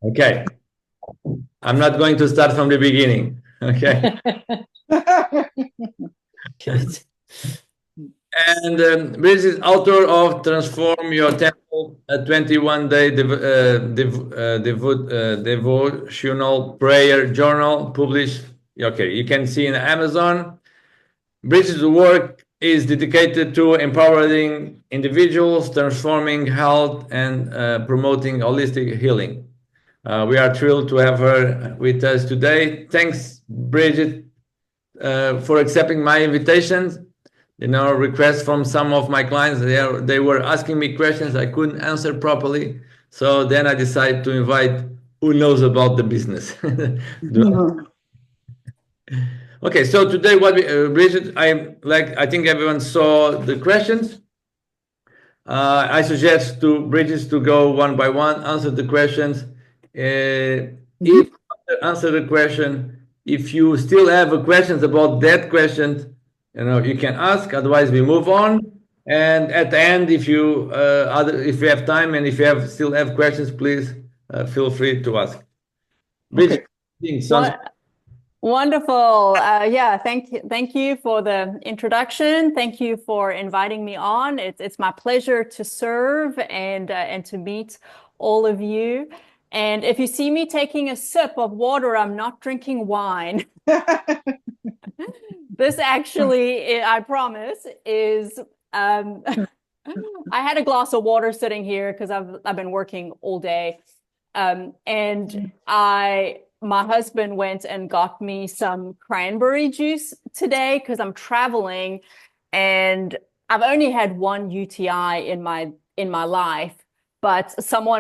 Okay. I'm not going to start from the beginning. Okay. Good. And Brigitte is author of Transform Your Temple, a 21-day devotional prayer journal published. Okay, you can see in Amazon. Brigitte's work is dedicated to empowering individuals, transforming health, and promoting holistic healing. We are thrilled to have her with us today. Thanks, Brigitte, for accepting my invitations. Requests from some of my clients. They were asking me questions I couldn't answer properly. So then I decided to invite who knows about the business. Okay, so today what Brigitte, I think everyone saw the questions. I suggest to Brigitte to go one by one, answer the questions. If answer the question, if you still have questions about that question, you can ask. Otherwise, we move on. And at the end, if you have time and if you still have questions, please feel free to ask. Brigitte, Wonderful. Yeah, thank you for the introduction. Thank you for inviting me on. It's my pleasure to serve and to meet all of you. And if you see me taking a sip of water, I'm not drinking wine. This actually, I promise, is I had a glass of water sitting here because I've been working all day. And my husband went and got me some cranberry juice today because I'm traveling and I've only had one UTI in my life. But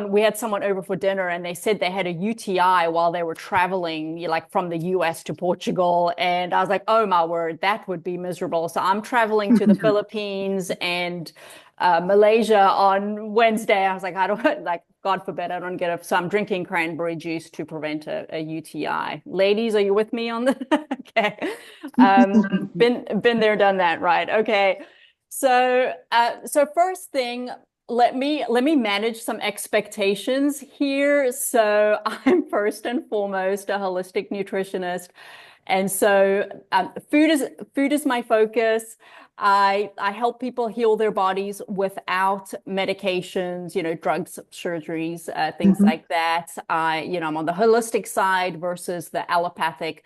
we had someone over for dinner and they said they had a UTI while they were traveling, like from the US to Portugal. And I was like, oh my word, that would be miserable. So I'm traveling to the Philippines and Malaysia on Wednesday. I was like, I don't like, God forbid, I don't get it. So I'm drinking cranberry juice to prevent a UTI. Ladies, are you with me on this? Okay. Been there, done that, right? Okay. So first thing, let me manage some expectations here. So I'm first and foremost a holistic nutritionist. And so food is my focus. I help people heal their bodies without medications, drugs, surgeries, things like that. I'm on the holistic side versus the allopathic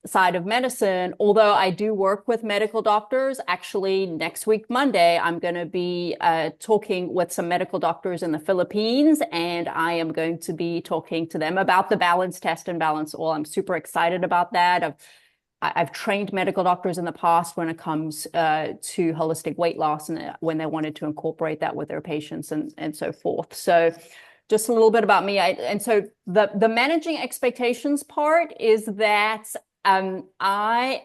side of medicine, although I do work with medical doctors. Actually, next week, Monday, I'm going to be talking with some medical doctors in the Philippines, and I am going to be talking to them about the balance test and balance oil. I'm super excited about that. I've trained medical doctors in the past when it comes to holistic weight loss and when they wanted to incorporate that with their patients and so forth. So just a little bit about me. And so the managing expectations part is that I'm not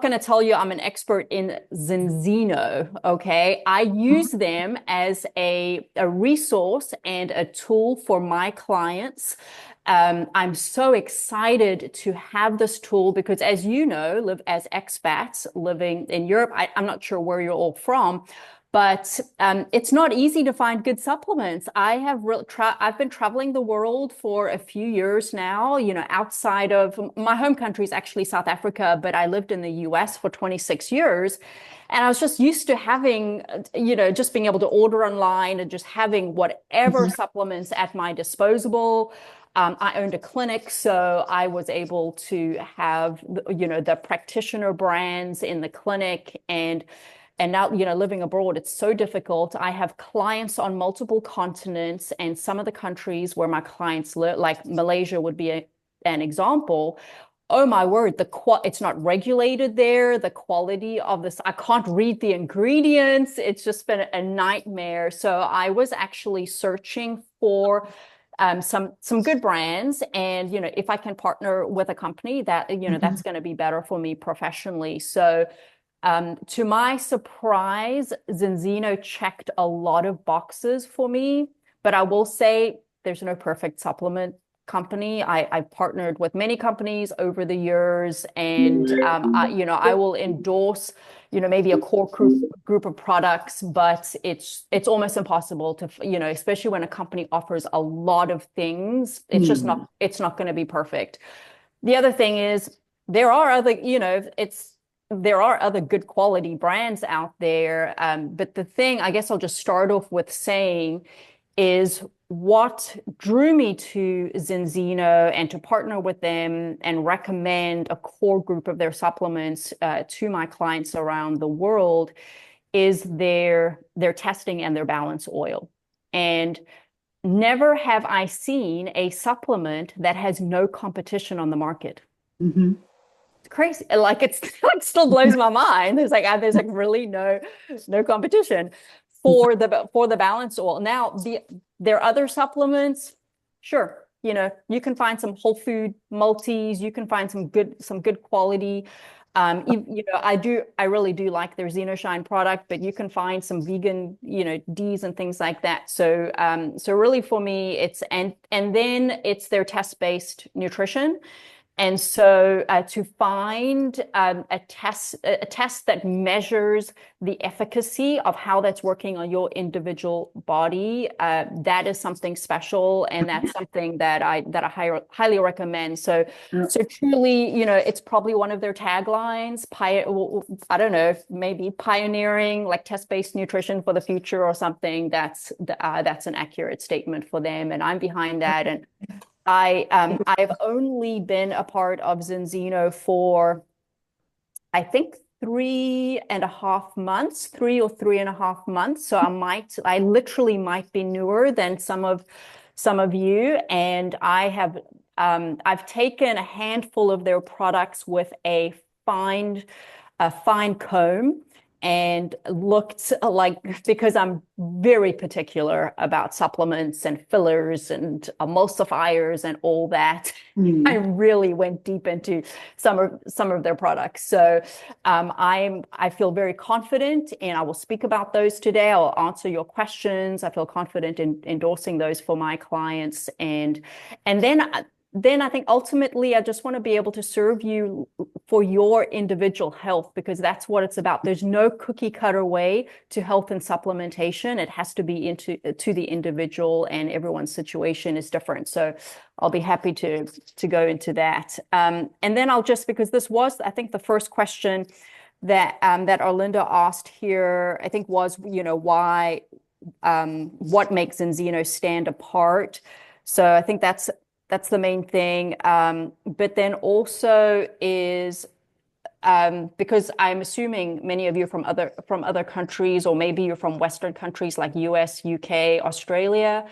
going to tell you I'm an expert in Zinzino, okay? I use them as a resource and a tool for my clients. I'm so excited to have this tool because, as you know, live as expats living in Europe. I'm not sure where you're all from, but it's not easy to find good supplements. I've been traveling the world for a few years now, outside of my home country is actually South Africa, but I lived in the US for 26 years. And I was just used to having, just being able to order online and just having whatever supplements at my disposal. I owned a clinic, so I was able to have, the practitioner brands in the clinic. And now, living abroad, it's so difficult. I have clients on multiple continents, and some of the countries where my clients live, like Malaysia would be an example. Oh my word, it's not regulated there. The quality of this, I can't read the ingredients. It's just been a nightmare. So I was actually searching for some good brands, and if I can partner with a company that that's going to be better for me professionally. So to my surprise, Zinzino checked a lot of boxes for me, but I will say there's no perfect supplement company. I've partnered with many companies over the years, and I will endorse, maybe a core group of products, but it's almost impossible to, especially when a company offers a lot of things, it's not going to be perfect. The other thing is there are other, there are other good quality brands out there. But the thing, I guess I'll just start off with saying, is what drew me to Zinzino and to partner with them and recommend a core group of their supplements to my clients around the world is their testing and their balance oil. And never have I seen a supplement that has no competition on the market. Mm-hmm. It's crazy. Like it still blows my mind. There's like really no competition for the balance oil. Now there are other supplements. Sure, you can find some whole food multis. You can find some good quality. I really do like their XenoShine product, but you can find some vegan, D's and things like that. So really for me, and then it's their test-based nutrition. And so to find a test that measures the efficacy of how that's working on your individual body, that is something special, and that's something that I highly recommend. So truly, it's probably one of their taglines. I don't know, maybe pioneering like test-based nutrition for the future or something. That's an accurate statement for them, and I'm behind that. And I've only been a part of Zinzino for, I think, 3 or 3.5 months. So I literally might be newer than some of you. And I've taken a handful of their products with a fine comb and looked because I'm very particular about supplements and fillers and emulsifiers and all that. I really went deep into some of their products. So I feel very confident, and I will speak about those today. I'll answer your questions. I feel confident in endorsing those for my clients, and then I think ultimately I just want to be able to serve you for your individual health, because that's what it's about. There's no cookie cutter way to health and supplementation. It has to be to the individual, and everyone's situation is different. So I'll be happy to go into that. And then I'll just, because this was, I think, the first question that Arlinda asked here, I think was, why, what makes Zinzino stand apart? So I think that's the main thing. But then also is because I'm assuming many of you from other countries, or maybe you're from Western countries like US, UK, Australia,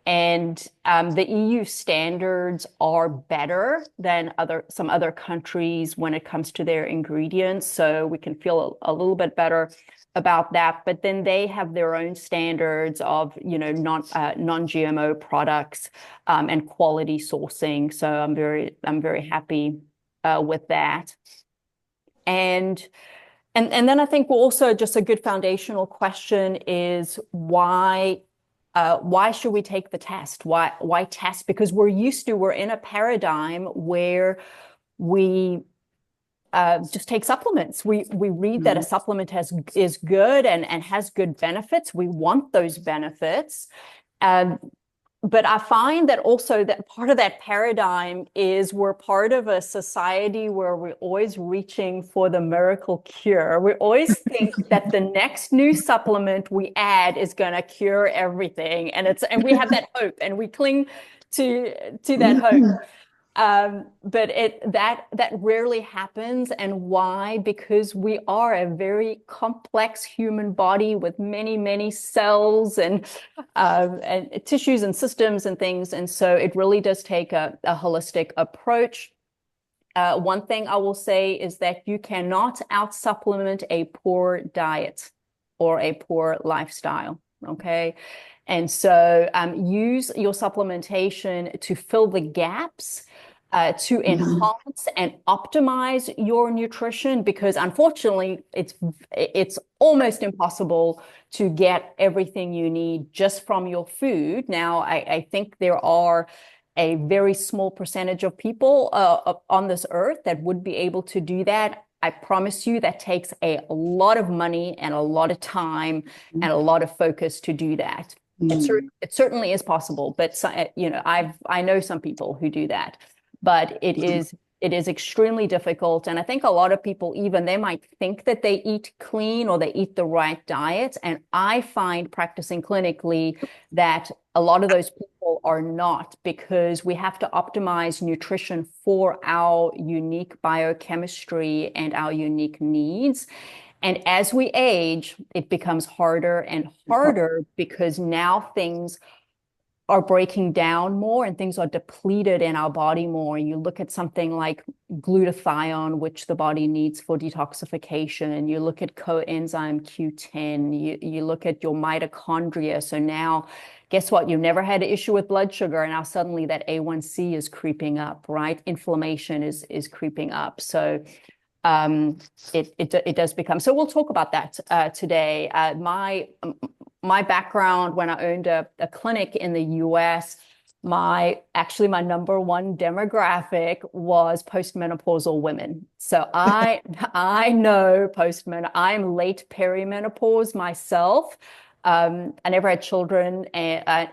and the EU standards are better than some other countries when it comes to their ingredients. So we can feel a little bit better about that. But then they have their own standards of, non-GMO products and quality sourcing. So I'm very happy with that. And then I think also just a good foundational question is why should we take the test? Why test? Because we're in a paradigm where we just take supplements. We read that a supplement is good and has good benefits. We want those benefits. But I find that also that part of that paradigm is we're part of a society where we're always reaching for the miracle cure. We always think that the next new supplement we add is going to cure everything. And we have that hope, and we cling to that hope. But that rarely happens. And why? Because we are a very complex human body with many, many cells and tissues and systems and things. And so it really does take a holistic approach. One thing I will say is that you cannot out-supplement a poor diet or a poor lifestyle. Okay. And so use your supplementation to fill the gaps, to enhance and optimize your nutrition, because unfortunately it's almost impossible to get everything you need just from your food. Now, I think there are a very small percentage of people on this earth that would be able to do that. I promise you that takes a lot of money and a lot of time and a lot of focus to do that. It certainly is possible, but I know some people who do that, but it is extremely difficult. And I think a lot of people, even they might think that they eat clean or they eat the right diet. And I find practicing clinically that a lot of those people are not, because we have to optimize nutrition for our unique biochemistry and our unique needs. And as we age, it becomes harder and harder because now things are breaking down more and things are depleted in our body more. You look at something like glutathione, which the body needs for detoxification, and you look at coenzyme Q10, you look at your mitochondria. So now, guess what? You've never had an issue with blood sugar, and now suddenly that A1C is creeping up, right? Inflammation is creeping up. So it does become. So we'll talk about that today. My background, when I owned a clinic in the US, my number one demographic was postmenopausal women. So I know postmenopause. I'm late perimenopause myself. I never had children, and I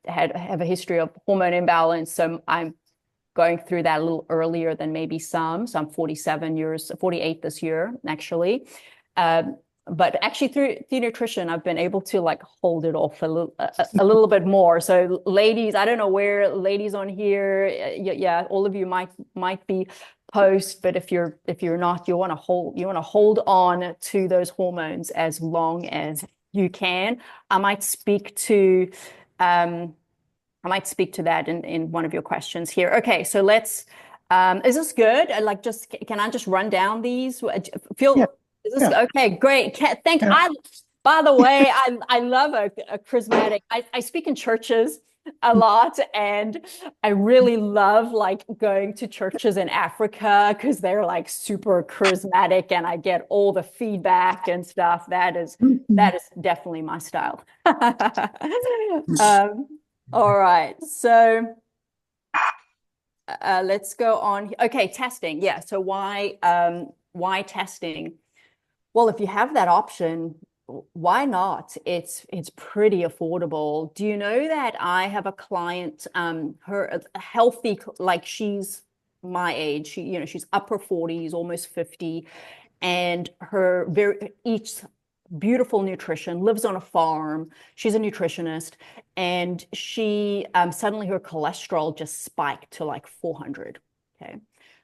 have a history of hormone imbalance. So I'm going through that a little earlier than maybe some. So I'm 48 this year, actually. But actually through nutrition, I've been able to like hold it off a little bit more. So ladies, I don't know where ladies on here, yeah, all of you might be post, but if you're not, you want to hold on to those hormones as long as you can. I might speak to that in one of your questions here. Okay, so let's. Is this good? Can I just run down these? Yeah. Is this okay? Great. Thanks. By the way, I love a charismatic. I speak in churches a lot, and I really love like going to churches in Africa because they're like super charismatic, and I get all the feedback and stuff. That is definitely my style. All right, so let's go on. Okay, testing. Yeah. So why testing? Well, if you have that option, why not? It's pretty affordable. Do you know that I have a client, her healthy, like she's my age, she's upper 40s, almost 50, and eats beautiful nutrition, lives on a farm. She's a nutritionist, and she suddenly her cholesterol just spiked to like 400. Okay,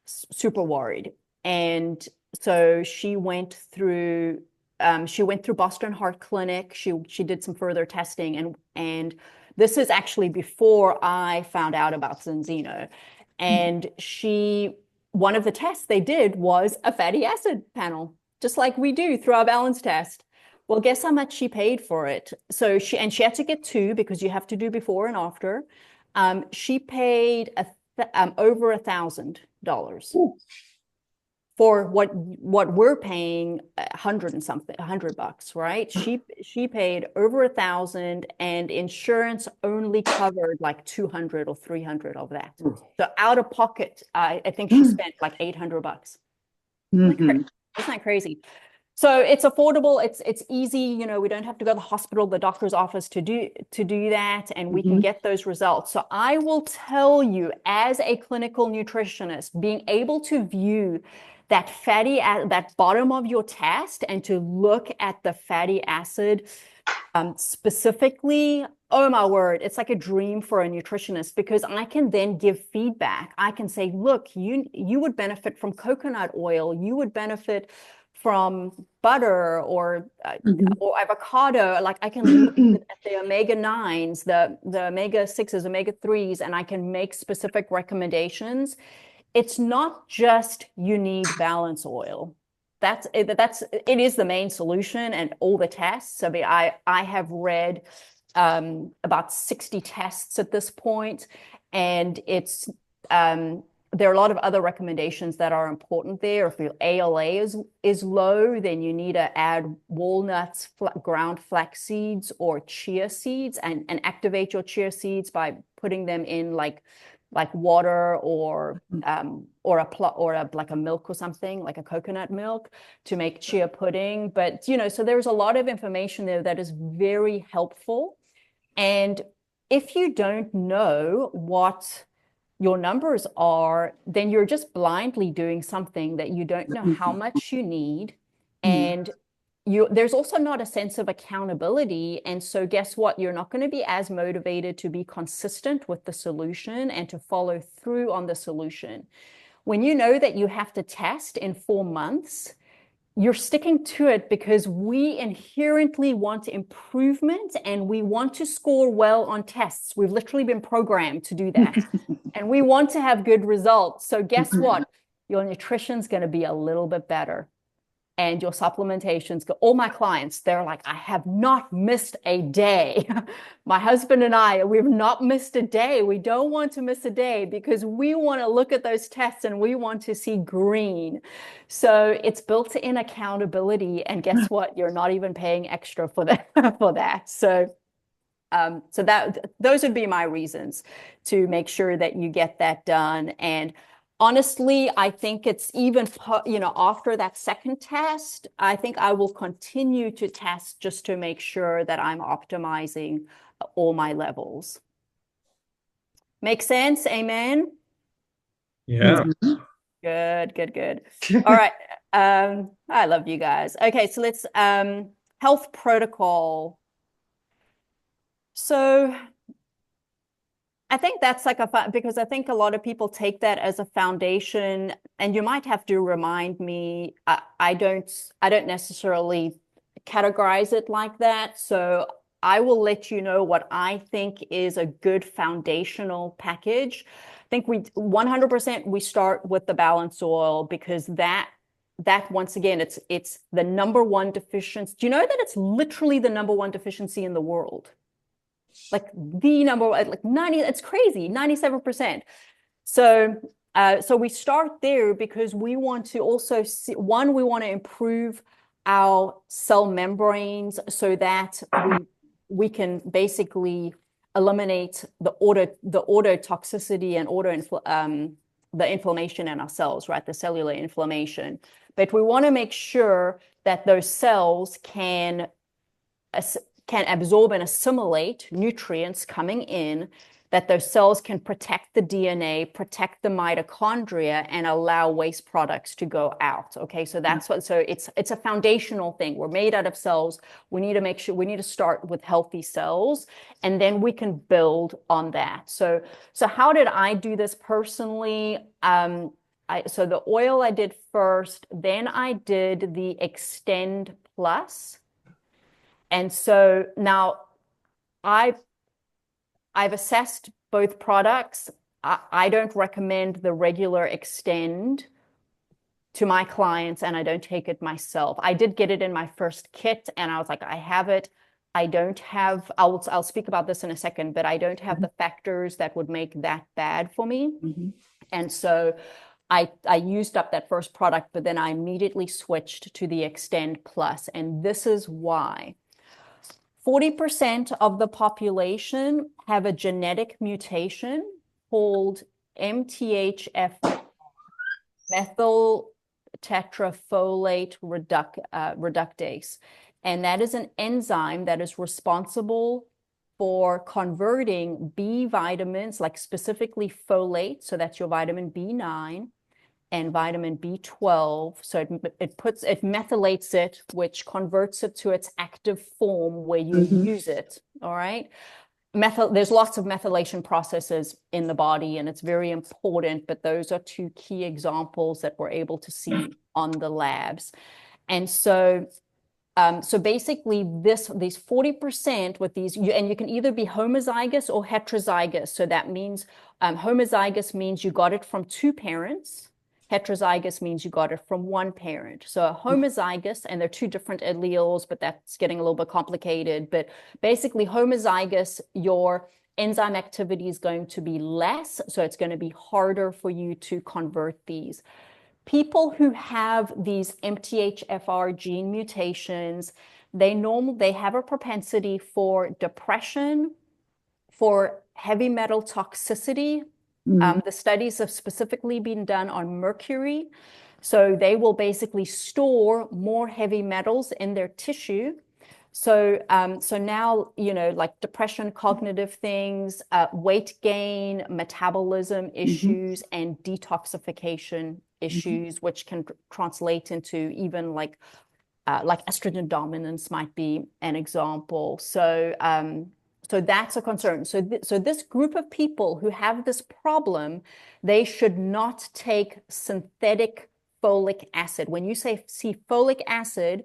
super worried. And so she went through Boston Heart Clinic. She did some further testing, and this is actually before I found out about Zinzino. And one of the tests they did was a fatty acid panel, just like we do through our balance test. Well, guess how much she paid for it? So she had to get 2 because you have to do before and after. She paid over $1,000 for what we're paying, $100, right? She paid over $1,000, and insurance only covered like 200 or 300 of that. So out of pocket, I think she spent like $800. Isn't that crazy? So it's affordable. It's easy. We don't have to go to the hospital, the doctor's office to do that, and we can get those results. So I will tell you, as a clinical nutritionist, being able to view that bottom of your test and to look at the fatty acid specifically, oh my word, it's like a dream for a nutritionist, because I can then give feedback. I can say, look, you would benefit from coconut oil. You would benefit from butter or avocado. Like I can look at the omega-9s, the omega-6s, omega-3s, and I can make specific recommendations. It's not just you need balance oil. It is the main solution and all the tests. I mean, I have read about 60 tests at this point, and it's there are a lot of other recommendations that are important there. If your ALA is low, then you need to add walnuts, ground flax seeds, or chia seeds, and activate your chia seeds by putting them in like like water or like a milk or something, like a coconut milk, to make chia pudding. But so there's a lot of information there that is very helpful. And if you don't know what your numbers are, then you're just blindly doing something that you don't know how much you need. And there's also not a sense of accountability. And so guess what? You're not going to be as motivated to be consistent with the solution and to follow through on the solution. When you know that you have to test in 4 months, you're sticking to it because we inherently want improvement and we want to score well on tests. We've literally been programmed to do that. And we want to have good results. So guess what? Your nutrition's going to be a little bit better. And your supplementations, all my clients, they're like, I have not missed a day. My husband and I, we've not missed a day. We don't want to miss a day because we want to look at those tests and we want to see green. So it's built in accountability. And guess what? You're not even paying extra for that. So those would be my reasons to make sure that you get that done. And honestly, I think it's even, after that second test, I think I will continue to test just to make sure that I'm optimizing all my levels. Make sense? Amen? Yeah. Good. All right. I love you guys. Okay, so let's, health protocol. So I think that's like because I think a lot of people take that as a foundation, and you might have to remind me. I don't necessarily categorize it like that. So I will let you know what I think is a good foundational package. I think 100% we start with the balance oil because that once again, it's the number one deficiency. Do you know that it's literally the number one deficiency in the world? Like the number, like 90, it's crazy, 97%. So we start there because we want to also see, one, we want to improve our cell membranes so that we can basically eliminate the autotoxicity and the inflammation in our cells, right? The cellular inflammation. But we want to make sure that those cells can absorb and assimilate nutrients coming in, that those cells can protect the DNA, protect the mitochondria, and allow waste products to go out. Okay, so that's what. So it's a foundational thing. We're made out of cells. We need to make sure we need to start with healthy cells, and then we can build on that. So how did I do this personally? So the oil I did first, then I did the Extend Plus. And so now I've assessed both products. I don't recommend the regular Extend to my clients, and I don't take it myself. I did get it in my first kit, and I was like, I have it. I don't have, I'll speak about this in a second, but I don't have the factors that would make that bad for me. And so I used up that first product, but then I immediately switched to the Extend Plus. And this is why. 40% of the population have a genetic mutation called MTHFR, methyl tetrafolate reductase. And that is an enzyme that is responsible for converting B vitamins, like specifically folate, so that's your vitamin B9, and vitamin B12. So it methylates it, which converts it to its active form where you use it. All right. There's lots of methylation processes in the body, and it's very important, but those are two key examples that we're able to see on the labs. And so basically these 40% with these, and you can either be homozygous or heterozygous. So that means homozygous means you got it from two parents. Heterozygous means you got it from one parent. So a homozygous, and they're two different alleles, but that's getting a little bit complicated. But basically homozygous, your enzyme activity is going to be less. So it's going to be harder for you to convert these. People who have these MTHFR gene mutations, they have a propensity for depression, for heavy metal toxicity, The studies have specifically been done on mercury. So they will basically store more heavy metals in their tissue. So now, like depression, cognitive things, weight gain, metabolism issues, and detoxification issues, which can translate into even like estrogen dominance might be an example. So that's a concern. So this group of people who have this problem, they should not take synthetic folic acid. When you see folic acid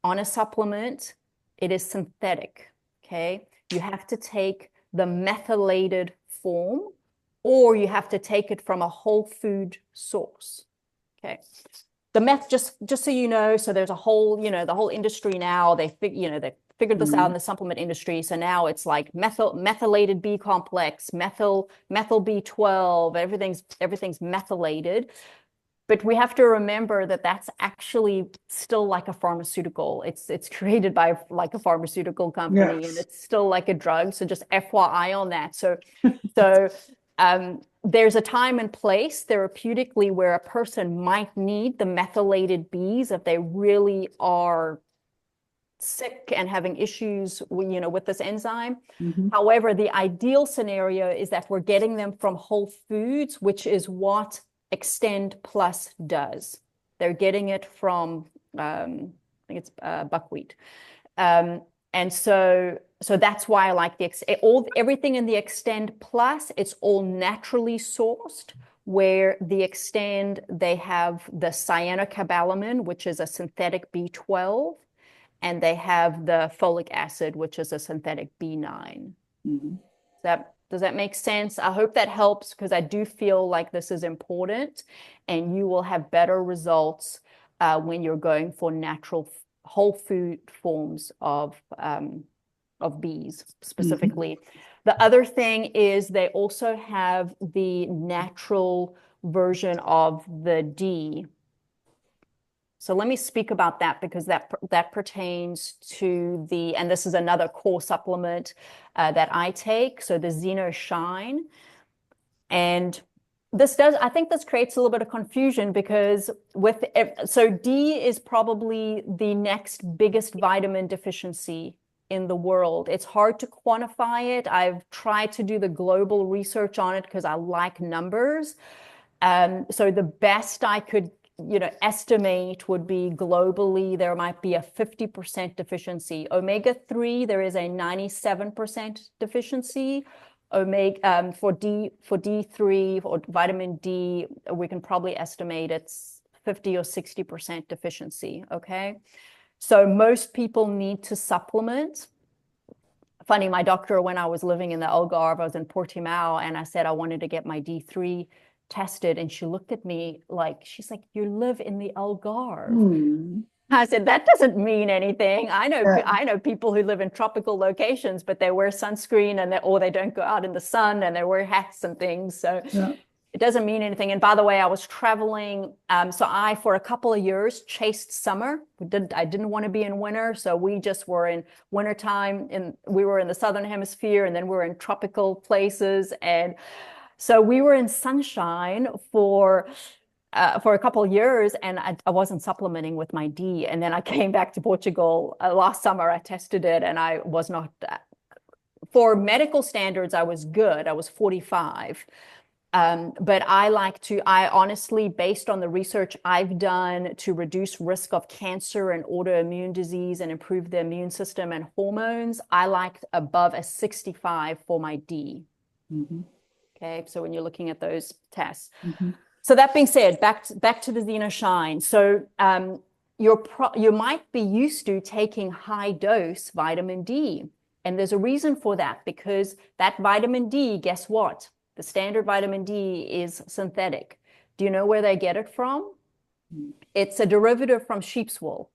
on a supplement, it is synthetic, okay? You have to take the methylated form, or you have to take it from a whole food source, okay? Just so you know, so there's a whole, the whole industry now, they figured this out in the supplement industry. So now it's like methylated B complex, methyl B12, everything's methylated. But we have to remember that that's actually still like a pharmaceutical. It's created by like a pharmaceutical company, and it's still like a drug. So just FYI on that. So there's a time and place therapeutically where a person might need the methylated Bs if they really are sick and having issues, with this enzyme. However, the ideal scenario is that we're getting them from whole foods, which is what Extend Plus does. They're getting it from, I think it's buckwheat. And so that's why I like everything in the Extend Plus, it's all naturally sourced, where the Extend, they have the cyanocobalamin, which is a synthetic B12, and they have the folic acid, which is a synthetic B9. Does that make sense? I hope that helps, because I do feel like this is important, and you will have better results when you're going for natural whole food forms of bees specifically. The other thing is they also have the natural version of the D. So let me speak about that, because that pertains to and this is another core supplement that I take, so the Zinzino Shine. And I think this creates a little bit of confusion, because so D is probably the next biggest vitamin deficiency in the world. It's hard to quantify it. I've tried to do the global research on it because I like numbers. So the best I could estimate would be globally, there might be a 50% deficiency. Omega-3, there is a 97% deficiency. For D3 or vitamin D, we can probably estimate it's 50 or 60% deficiency, okay? So most people need to supplement. Funny, my doctor, when I was living in the Algarve, I was in Portimao, and I said I wanted to get my D3 tested, and she looked at me like, she's like, you live in the Algarve. I said, that doesn't mean anything. I know people who live in tropical locations, but they wear sunscreen or they don't go out in the sun, and they wear hats and things. So it doesn't mean anything. And by the way, I was traveling. So I, for a couple of years, chased summer. I didn't want to be in winter. So we just were in wintertime, and we were in the Southern Hemisphere, and then we were in tropical places. And so we were in sunshine for a couple of years, and I wasn't supplementing with my D. And then I came back to Portugal last summer. I tested it, and I was not, for medical standards, I was good. I was 45. But I honestly, based on the research I've done to reduce risk of cancer and autoimmune disease and improve the immune system and hormones, I like above a 65 for my D. Okay, so when you're looking at those tests. So that being said, back to the Zinzino Shine. So you might be used to taking high dose vitamin D. And there's a reason for that, because that vitamin D, guess what? The standard vitamin D is synthetic. Do you know where they get it from? It's a derivative from sheep's wool.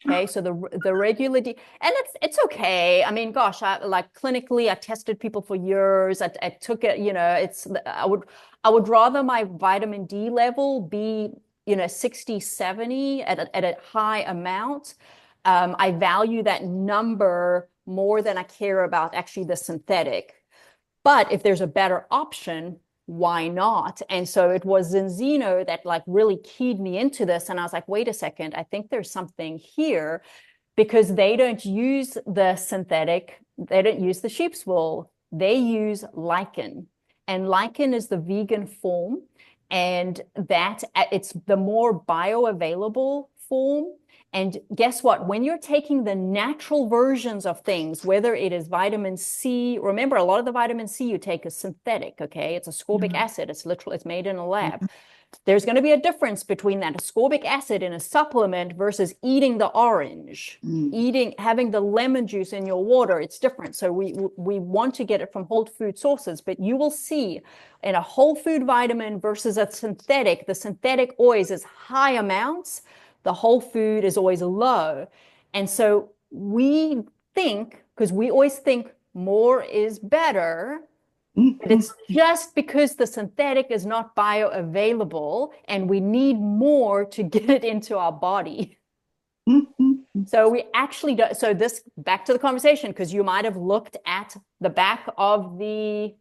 Okay, so the regular D, and it's okay. I mean, gosh, clinically, I tested people for years. I took it, I would rather my vitamin D level be, 60, 70 at a high amount. I value that number more than I care about actually the synthetic. But if there's a better option, why not? And so it was Zinzino that like really keyed me into this. And I was like, wait a second, I think there's something here, because they don't use the synthetic, they don't use the sheep's wool, they use lichen. And lichen is the vegan form, and that it's the more bioavailable form. And guess what? When you're taking the natural versions of things, whether it is vitamin C, remember, a lot of the vitamin C you take is synthetic, okay? It's ascorbic acid. It's literally, it's made in a lab. There's going to be a difference between that ascorbic acid in a supplement versus eating the orange, having the lemon juice in your water. It's different. So we want to get it from whole food sources, but you will see in a whole food vitamin versus a synthetic, the synthetic always is high amounts. The whole food is always low. And so we think, because we always think more is better, but it's just because the synthetic is not bioavailable and we need more to get it into our body. So we actually do. So this, back to the conversation, because you might have looked at the back of the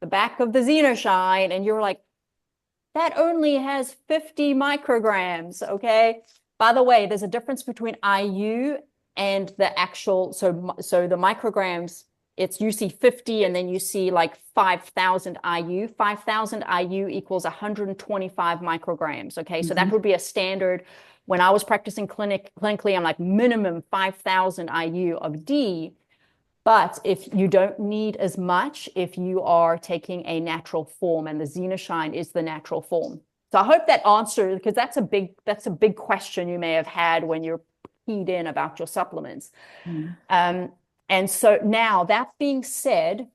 Xenoshine and you're like, that only has 50 micrograms, okay? By the way, there's a difference between IU and the actual, so the micrograms, it's you see 50 and then you see like 5,000 IU. 5,000 IU equals 125 micrograms, okay? So that would be a standard. When I was practicing clinically, I'm like minimum 5,000 IU of D. But if you don't need as much, if you are taking a natural form, and the Xenoshine is the natural form. So I hope that answers, because that's a big question you may have had when you're keyed in about your supplements. And so now, that being said,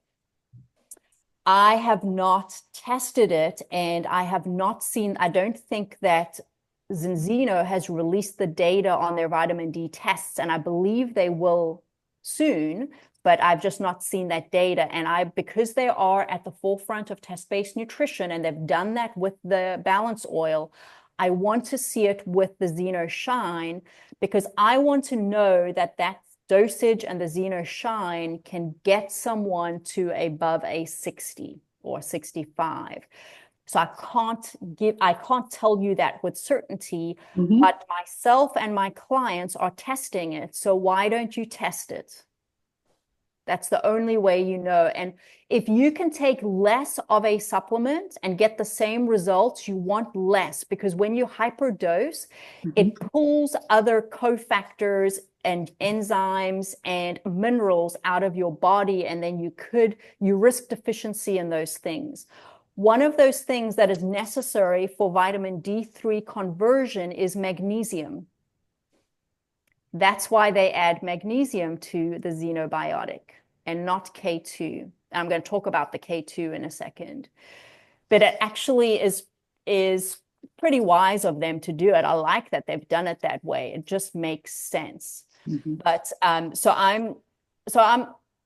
I have not tested it, and I have not seen, I don't think that Zinzino has released the data on their vitamin D tests, and I believe they will soon, but I've just not seen that data. And because they are at the forefront of test-based nutrition, and they've done that with the balance oil, I want to see it with the Xenoshine, because I want to know that that dosage and the Xenoshine can get someone to above a 60 or 65. So I can't tell you that with certainty, but myself and my clients are testing it. So why don't you test it? That's the only way you know. And if you can take less of a supplement and get the same results, you want less, because when you hyperdose, it pulls other cofactors and enzymes and minerals out of your body, and then you risk deficiency in those things. One of those things that is necessary for vitamin D3 conversion is magnesium. That's why they add magnesium to the xenobiotic and not K2. I'm going to talk about the K2 in a second. But it actually is pretty wise of them to do it. I like that they've done it that way. It just makes sense. But so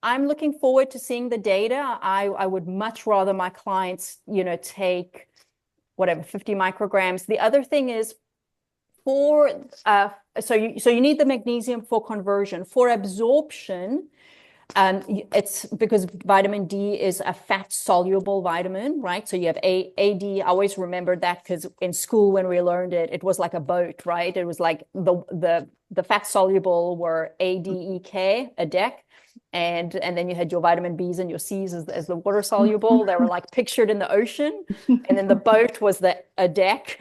I'm looking forward to seeing the data. I would much rather my clients, take whatever 50 micrograms. The other thing is, so you need the magnesium for conversion. For absorption, it's because vitamin D is a fat soluble vitamin, right? So you have AD. I always remembered that because in school when we learned it, it was like a boat, right? It was like the fat soluble were ADEK, a deck. And then you had your vitamin Bs and your Cs as the water soluble. They were like pictured in the ocean. And then the boat was a deck,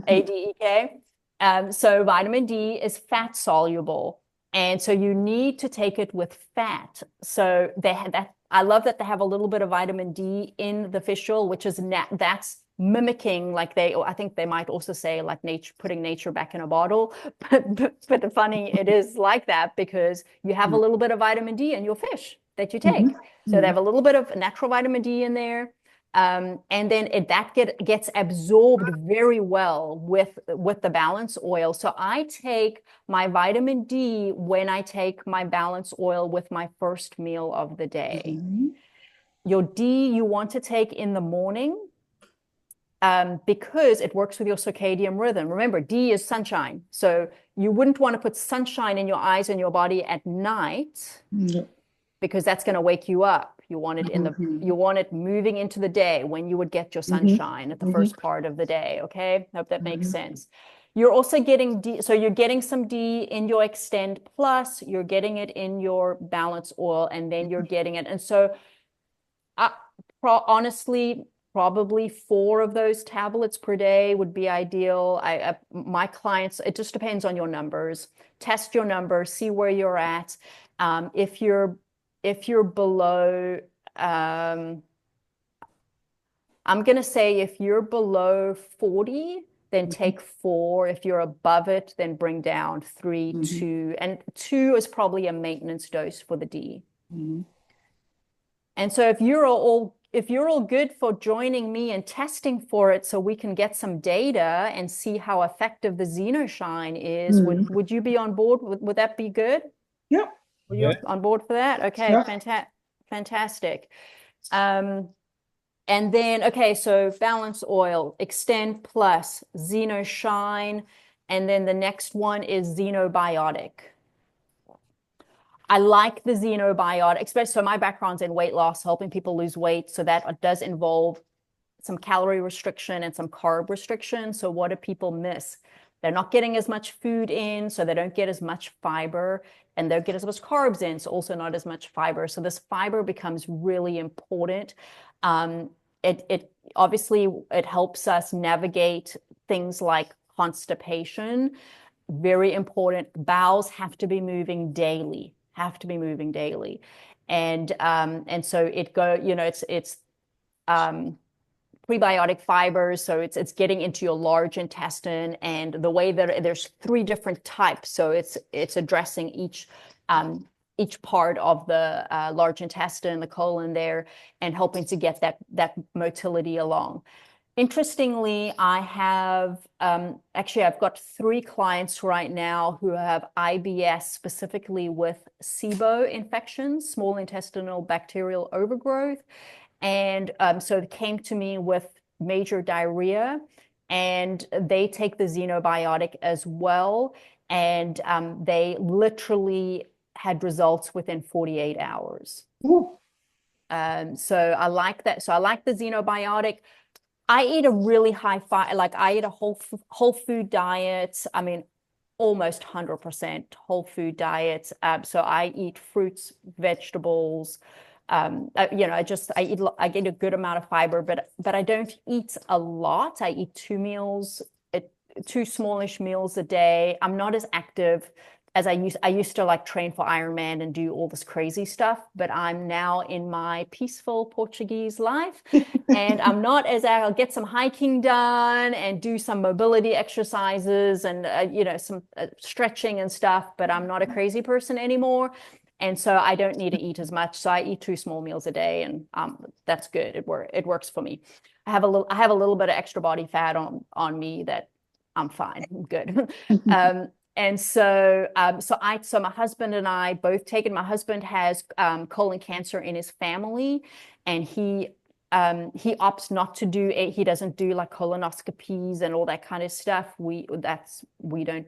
ADEK. So vitamin D is fat soluble. And so you need to take it with fat. So they had that. I love that they have a little bit of vitamin D in the fish oil, which is that's mimicking, I think they might also say like putting nature back in a bottle. But funny, it is like that because you have a little bit of vitamin D in your fish that you take. So they have a little bit of natural vitamin D in there. And then that gets absorbed very well with the balance oil. So I take my vitamin D when I take my balance oil with my first meal of the day. Your D you want to take in the morning because it works with your circadian rhythm. Remember, D is sunshine. So you wouldn't want to put sunshine in your eyes and your body at night because that's going to wake you up. You want it you want it moving into the day when you would get your sunshine at the first part of the day. Okay, hope that makes sense. You're also getting D, so you're getting some D in your Extend Plus, you're getting it in your Balance Oil, and then you're getting it. And so honestly, probably 4 of those tablets per day would be ideal. My clients, it just depends on your numbers. Test your numbers, see where you're at. If you're below, I'm going to say if you're below 40, then take 4. If you're above it, then bring down 3, 2, and 2 is probably a maintenance dose for the D. And so if you're all good for joining me and testing for it, so we can get some data and see how effective the XenoShine is, would you be on board? Would that be good? Yeah. Were you on board for that? Okay, yeah. Fantastic. And then, okay, so Balance Oil, Extend Plus, XenoShine, and then the next one is Xenobiotic. I like the Xenobiotic, especially, so my background's in weight loss, helping people lose weight. So that does involve some calorie restriction and some carb restriction. So what do people miss? They're not getting as much food in, so they don't get as much fiber, and they don't get as much carbs in, so also not as much fiber. So this fiber becomes really important. It obviously, it helps us navigate things like constipation. Very important. Bowels have to be moving daily. And so it's prebiotic fibers, so it's getting into your large intestine, and the way that there's 3 different types, so it's addressing each part of the large intestine, the colon there, and helping to get that motility along. Interestingly, I have actually I've got 3 clients right now who have IBS, specifically with SIBO infections, small intestinal bacterial overgrowth. And so they came to me with major diarrhea, and they take the Xenobiotic as well. And they literally had results within 48 hours. So I like that. So I like the Xenobiotic. I eat a really high fiber, like I eat a whole food diet. I mean, almost 100% whole food diet. So I eat fruits, vegetables. I eat a good amount of fiber, but I don't eat a lot. I eat 2 meals, 2 smallish meals a day. I'm not as active as I used to like train for Ironman and do all this crazy stuff, but I'm now in my peaceful Portuguese life, and I'll get some hiking done and do some mobility exercises and some stretching and stuff, but I'm not a crazy person anymore. And so I don't need to eat as much. So I eat 2 small meals a day, and that's good. It works for me. I have a little bit of extra body fat on me that I'm fine. I'm good. And so my husband and I both taken. My husband has colon cancer in his family, and he opts not to do it. He doesn't do like colonoscopies and all that kind of stuff. We don't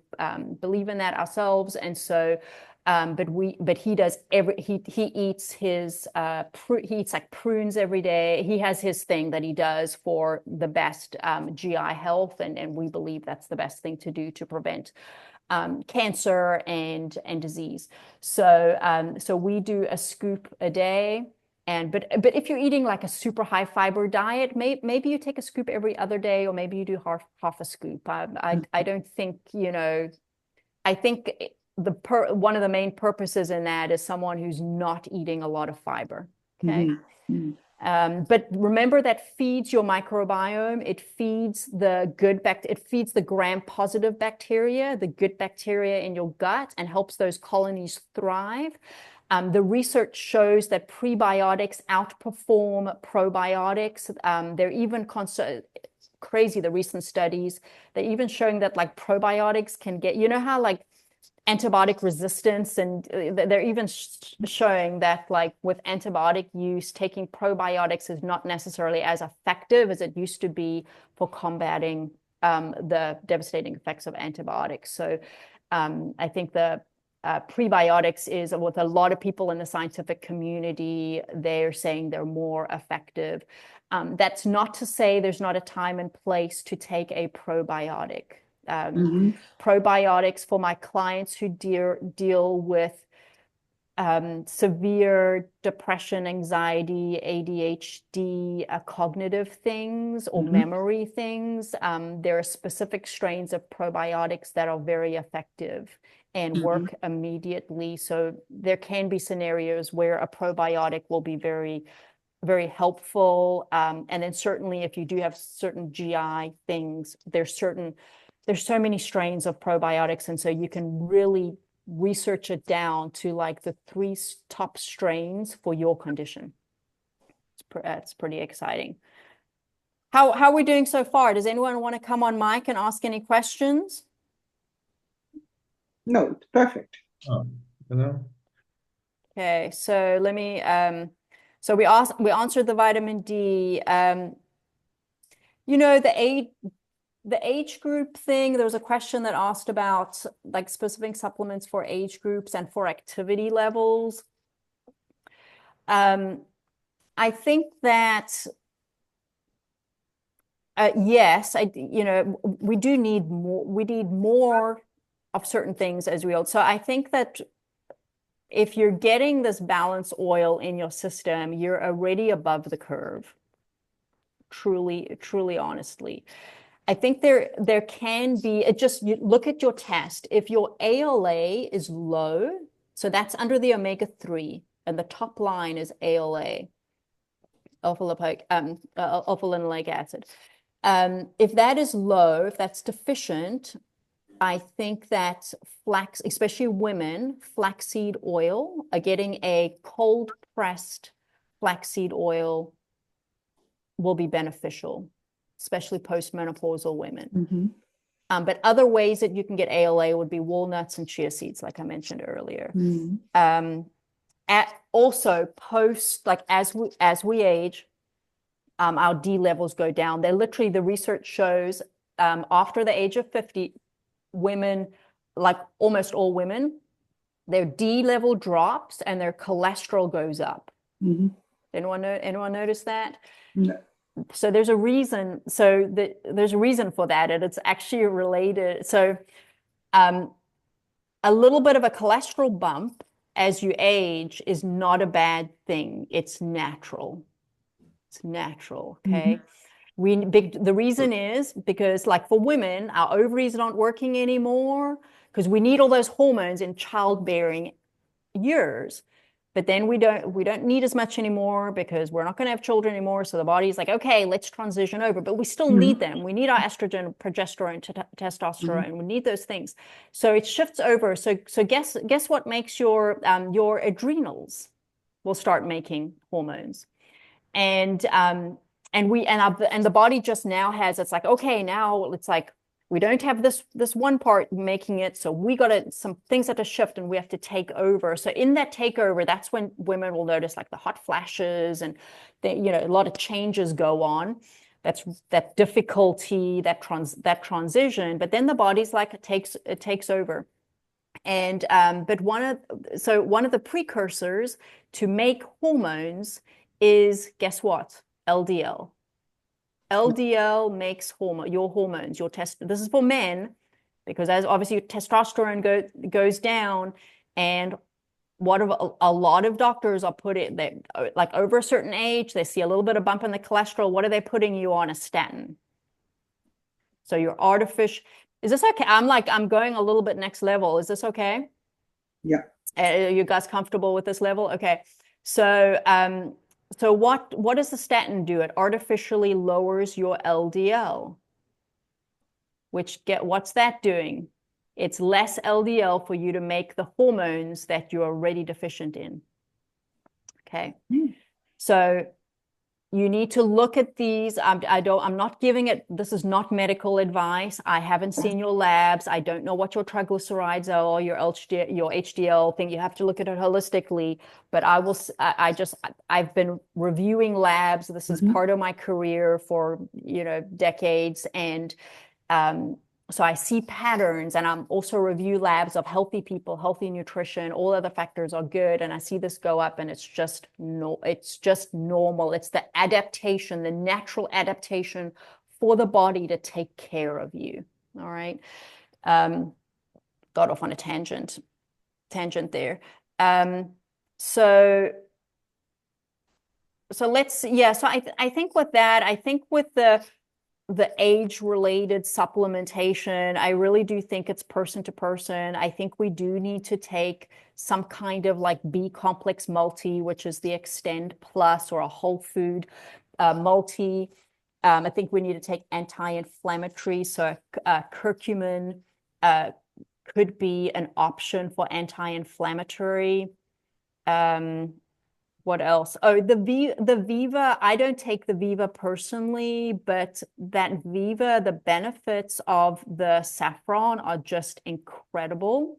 believe in that ourselves, and so. But he does he eats his he eats like prunes every day. He has his thing that he does for the best GI health, and we believe that's the best thing to do to prevent cancer and disease. So we do a scoop a day. But if you're eating like a super high fiber diet, maybe you take a scoop every other day, or maybe you do half a scoop. I don't think, I think one of the main purposes in that is someone who's not eating a lot of fiber. Okay. But remember, that feeds your microbiome. It feeds it feeds the gram-positive bacteria, the good bacteria in your gut, and helps those colonies thrive. The research shows that prebiotics outperform probiotics. They're even crazy, the recent studies. They're even showing that like probiotics can get, how like antibiotic resistance, and they're even showing that like with antibiotic use, taking probiotics is not necessarily as effective as it used to be for combating the devastating effects of antibiotics. So I think prebiotics is, with a lot of people in the scientific community, they're saying they're more effective. That's not to say there's not a time and place to take a probiotic. Probiotics for my clients who deal with severe depression, anxiety, ADHD, cognitive things or memory things. There are specific strains of probiotics that are very effective and work immediately. So there can be scenarios where a probiotic will be very, very helpful. And then certainly if you do have certain GI things, there's so many strains of probiotics. And so you can really research it down to like the 3 top strains for your condition. It's pretty exciting. How are we doing so far? Does anyone want to come on mic and ask any questions? No, it's perfect. Okay, so let me so we answered the vitamin D. You know, the age group thing, there was a question that asked about like specific supplements for age groups and for activity levels. I think that yes, we do need more. We need more of certain things as we old. So I think that if you're getting this balanced oil in your system, you're already above the curve. Truly, honestly. I think there can be, you look at your test. If your ALA is low, so that's under the omega-3, and the top line is ALA, alpha-linoleic acid. If that is low, if that's deficient, I think that especially women, flaxseed oil, getting a cold pressed flaxseed oil will be beneficial, especially postmenopausal women. But other ways that you can get ALA would be walnuts and chia seeds, like I mentioned earlier. Also, as we age, our D levels go down. The research shows after the age of 50, women, like almost all women, their D level drops and their cholesterol goes up. Anyone notice that? No. So there's a reason. There's a reason for that, and it's actually related. So, a little bit of a cholesterol bump as you age is not a bad thing. It's natural. It's natural. Okay. The reason is because, like for women, our ovaries aren't working anymore because we need all those hormones in childbearing years. But then we don't need as much anymore because we're not going to have children anymore. So the body's like, okay, let's transition over. But we still need them. We need our estrogen, progesterone, testosterone. We need those things. So it shifts over. So guess what makes your adrenals will start making hormones, and the body just now has, it's like, okay, now it's like we don't have this one part making it, so we got some things have to shift and we have to take over. So in that takeover, that's when women will notice like the hot flashes and a lot of changes go on. That's that difficulty, that transition. But then the body's like it takes over. And but one of the precursors to make hormones is, guess what? LDL. LDL makes your hormones, this is for men, because as obviously testosterone goes down, and what a lot of doctors are like over a certain age, they see a little bit of bump in the cholesterol. What are they putting you on? A statin. So you're artificial. Is this okay? I'm going a little bit next level. Is this okay? Yeah. Are you guys comfortable with this level? Okay. So what does the statin do? It artificially lowers your LDL, what's that doing? It's less LDL for you to make the hormones that you're already deficient in. Okay. So you need to look at these. I'm not giving it, this is not medical advice. I haven't seen your labs. I don't know what your triglycerides are or your HDL thing. You have to look at it holistically. But I've been reviewing labs. This is part of my career for, decades. And So I see patterns, and I'm also review labs of healthy people, healthy nutrition, all other factors are good. And I see this go up, and it's just normal. It's the adaptation, the natural adaptation for the body to take care of you. All right. Got off on a tangent there. So I think with that, I think with the age-related supplementation, I really do think it's person to person. I think we do need to take some kind of like B complex multi, which is the Extend Plus or a whole food multi. I think we need to take anti-inflammatory. So curcumin could be an option for anti-inflammatory. What else? Oh, the Viva, I don't take the Viva personally, but that Viva, the benefits of the saffron are just incredible.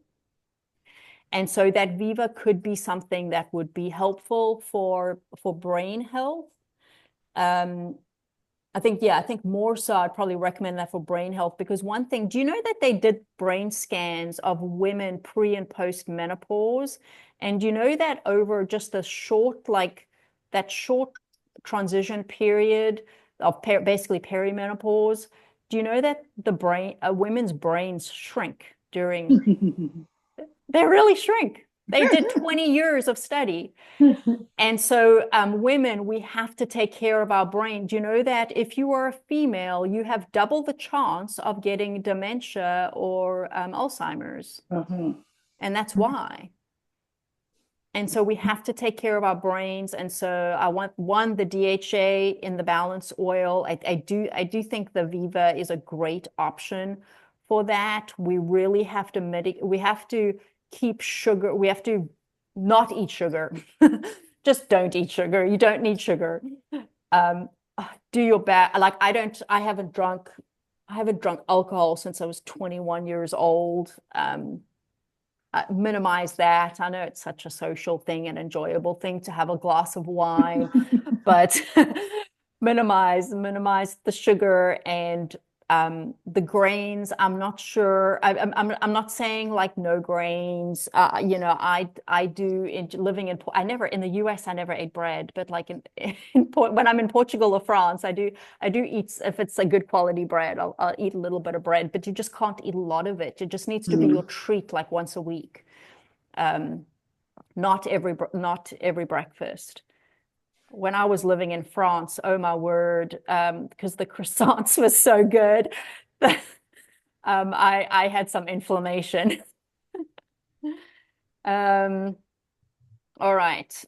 And so that Viva could be something that would be helpful for brain health. I think more so I'd probably recommend that for brain health, because one thing, do you know that they did brain scans of women pre and post menopause? And you know that over just a short transition period of basically perimenopause, do you know that women's brains shrink during, they really shrink. They did 20 years of study. And so women, we have to take care of our brain. Do you know that if you are a female, you have double the chance of getting dementia or Alzheimer's? And that's why. And so we have to take care of our brains. And so I want the DHA in the balance oil. I do think the Viva is a great option for that. We really have to we have to keep sugar. We have to not eat sugar. Just don't eat sugar. You don't need sugar. Do your best. Like I haven't drunk alcohol since I was 21 years old. Minimize that. I know it's such a social thing and enjoyable thing to have a glass of wine, but minimize the sugar and the grains. I'm not sure. I'm not saying like no grains. You know, I do living in in the US. I never ate bread, but like when I'm in Portugal or France, I do eat, if it's a good quality bread. I'll eat a little bit of bread, but you just can't eat a lot of it. It just needs to be your treat, like once a week. Not every breakfast. When I was living in France, oh my word, because the croissants were so good, I had some inflammation. All right.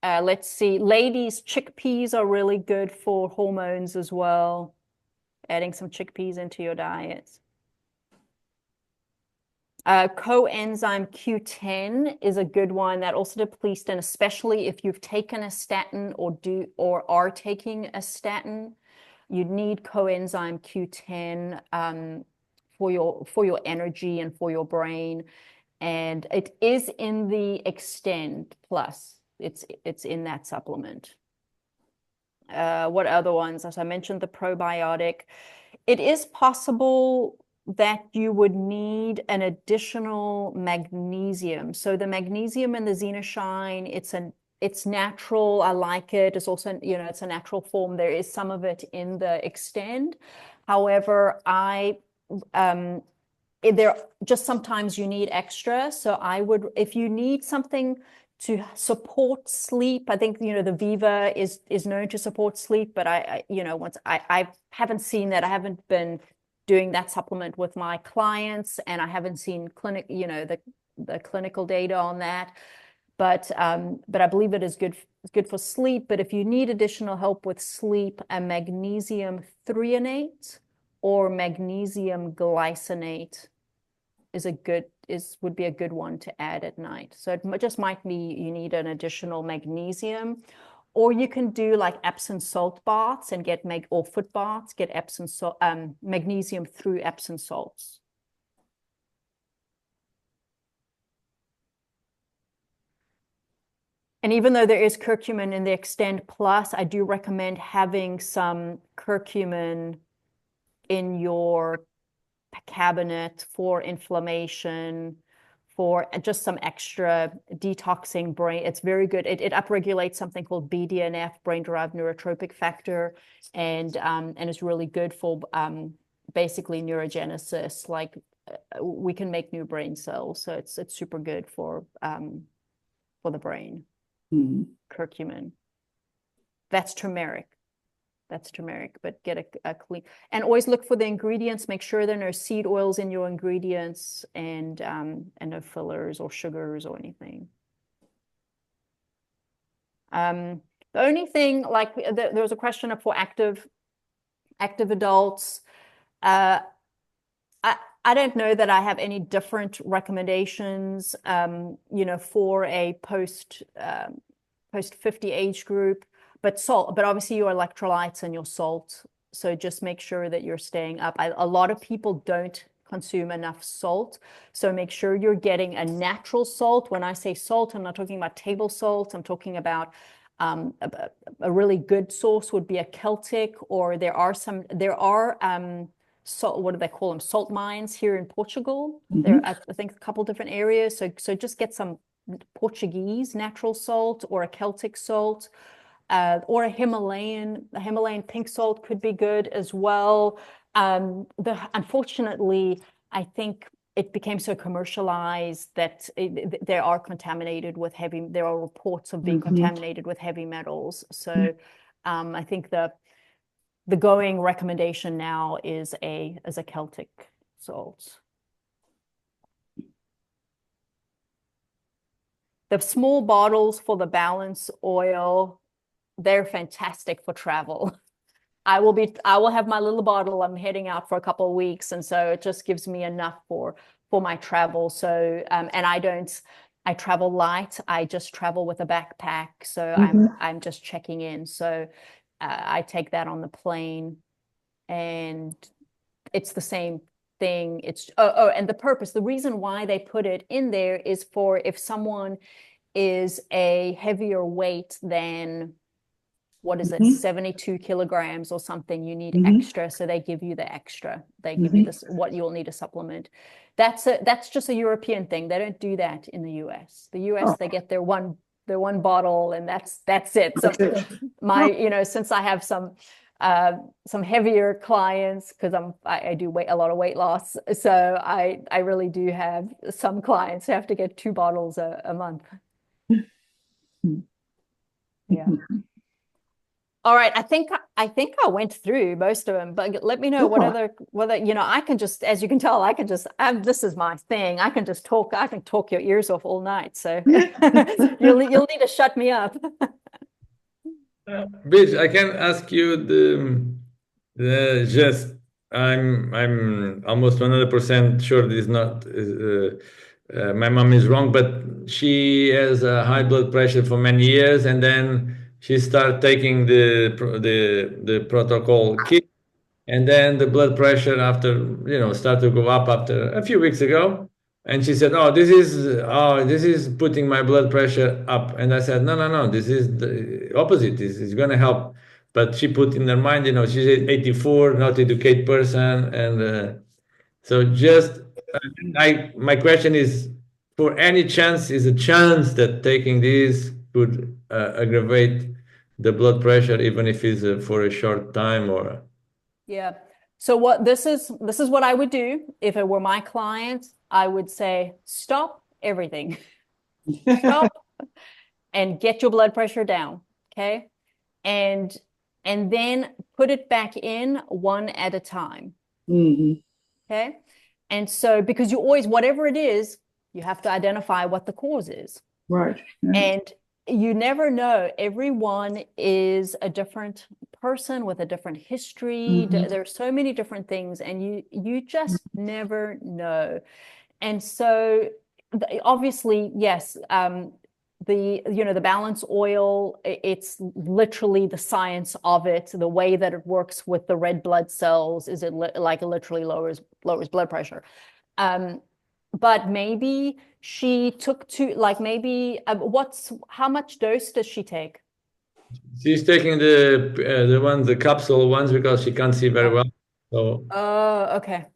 Let's see. Ladies, chickpeas are really good for hormones as well. Adding some chickpeas into your diet. Coenzyme Q10 is a good one that also depletes, and especially if you've taken a statin or are taking a statin, you need coenzyme Q10 for your energy and for your brain. And it is in the Extend Plus. It's in that supplement. What other ones? As I mentioned, the probiotic. It is possible that you would need an additional magnesium. So the magnesium in the Xenoshine, it's natural. I like it. It's also, you know, it's a natural form. There is some of it in the Extend. However, there just sometimes you need extra. So I would, if you need something to support sleep, I think, you know, the Viva is known to support sleep, but I haven't seen that. I haven't been doing that supplement with my clients, and I haven't seen the clinical data on that. But I believe it is good for sleep. But if you need additional help with sleep, a magnesium threonate or magnesium glycinate would be a good one to add at night. So it just might be you need an additional magnesium. Or you can do like Epsom salt baths and or foot baths, get Epsom salt, magnesium through Epsom salts. And even though there is curcumin in the Extend Plus, I do recommend having some curcumin in your cabinet for inflammation, for just some extra detoxing brain. It's very good. It upregulates something called BDNF, brain-derived neurotropic factor, and it's really good for basically neurogenesis. Like we can make new brain cells, so it's super good for the brain. Curcumin. That's turmeric. But get a clean, and always look for the ingredients. Make sure there are no seed oils in your ingredients, and no fillers or sugars or anything. The only thing, like there was a question for active adults. I don't know that I have any different recommendations, for a post 50 age group. But obviously your electrolytes and your salt. So just make sure that you're staying up. A lot of people don't consume enough salt. So make sure you're getting a natural salt. When I say salt, I'm not talking about table salt. I'm talking about a really good source would be a Celtic, or there are salt, what do they call them? Salt mines here in Portugal. There are, I think, a couple different areas. So just get some Portuguese natural salt or a Celtic salt. Or a Himalayan pink salt could be good as well. Unfortunately, I think it became so commercialized that they are contaminated with there are reports of being contaminated with heavy metals. So I think the going recommendation now is a Celtic salt. The small bottles for the balance oil, they're fantastic for travel. I will have my little bottle. I'm heading out for a couple of weeks, and so it just gives me enough for my travel. So and I travel light. I just travel with a backpack, so I'm just checking in. So I take that on the plane, and it's the same thing. It's and the reason why they put it in there is for if someone is a heavier weight than, what is it, 72 kilograms or something, you need extra. So they give you the extra. They give you this, what you'll need to supplement. That's just a European thing. They don't do that in the US. The US, they get their one bottle, and that's it. So since I have some heavier clients, because I do a lot of weight loss, so I really do have some clients who have to get 2 bottles a month. Yeah. All right, I think I went through most of them, but let me know whether I can just, as you can tell, this is my thing. I can talk your ears off all night. So you'll need to shut me up. Bitch, I can ask you I'm almost 100% sure this is not my mom is wrong, but she has a high blood pressure for many years, and then she started taking the protocol kit, and then the blood pressure started to go up after a few weeks ago. And she said, "Oh, this is putting my blood pressure up." And I said, "No, this is the opposite. This is going to help." But she put in her mind, she's 84, not educated person, and so just my question is, for any chance, is a chance that taking this could aggravate the blood pressure, even if it's for a short time, or? Yeah. So this is what I would do if it were my client. I would say, stop everything. Stop and get your blood pressure down. Okay. And then put it back in one at a time. Okay. And so, because you always, whatever it is, you have to identify what the cause is. Right. And you never know. Everyone is a different person with a different history. There's so many different things, and you just never know. And so obviously, yes, the balance oil, it's literally the science of it. The way that it works with the red blood cells is it literally lowers blood pressure. But maybe she took how much dose does she take? She's taking the capsule ones, because she can't see very well. So. Oh, okay.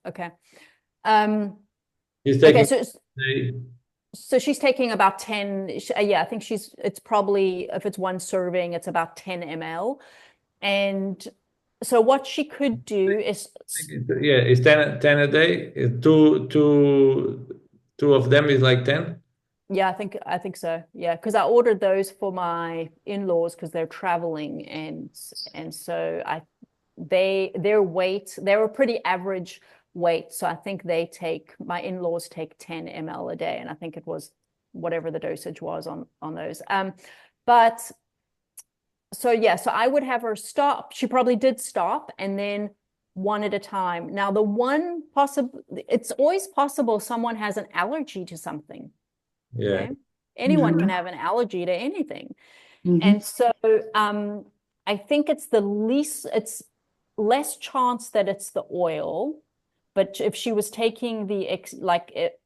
She's Okay, taking. so she's taking about 10, yeah, I think it's probably, if it's one serving, it's about 10 ml. And so what she could do is, Yeah, it's 10 a day. Two of them is like 10. yeah, I think so. Yeah, because I ordered those for my in-laws because they're traveling, and so their weight, they're a pretty average weight. So I think my in-laws take 10 ml a day, and I think it was whatever the dosage was on those. But so yeah, so I would have her stop. She probably did stop, and then one at a time. Now it's always possible someone has an allergy to something. Yeah. Okay? Anyone can have an allergy to anything. And so I think it's less chance that it's the oil, but if she was taking the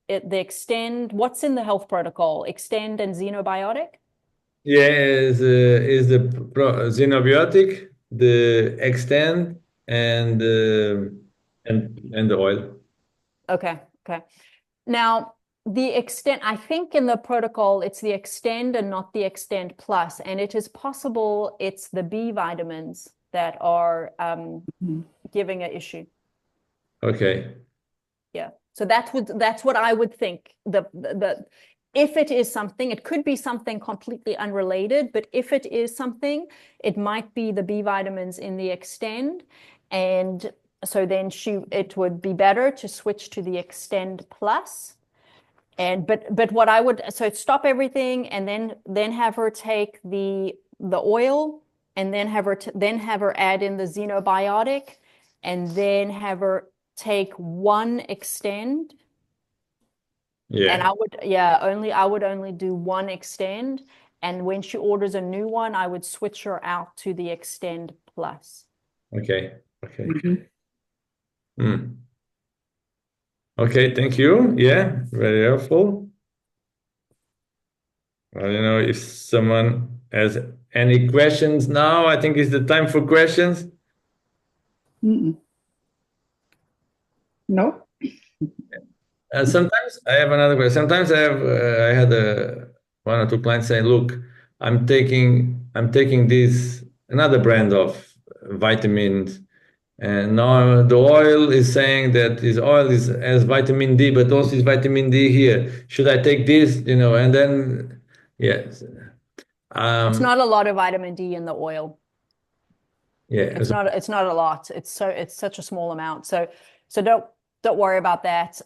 Extend, what's in the health protocol? Extend and Xenobiotic? Yeah, is the xenobiotic, the extend, and the oil. Okay. Now, the Extend, I think in the protocol, it's the Extend and not the Extend Plus. And it is possible it's the B vitamins that are giving an issue. Okay. Yeah. So that's what I would think. If it is something, it could be something completely unrelated, but if it is something, it might be the B vitamins in the Extend. And so then it would be better to switch to the Extend Plus. But what I would, so stop everything and then have her take the oil, and then have her add in the xenobiotic, and then have her take one Extend. Yeah. And I would only do one Extend. And when she orders a new one, I would switch her out to the Extend Plus. Okay. Okay, thank you. Yeah, very helpful. I don't know if someone has any questions now. I think it's the time for questions. No. Sometimes I have another question. Sometimes I had one or two clients saying, "Look, I'm taking this another brand of vitamins, and now the oil is saying that this oil has vitamin D, but also is vitamin D here. Should I take this? And then yes, It's not a lot of vitamin D in the oil. yeah, It's not a lot. It's such a small amount. So don't worry about that.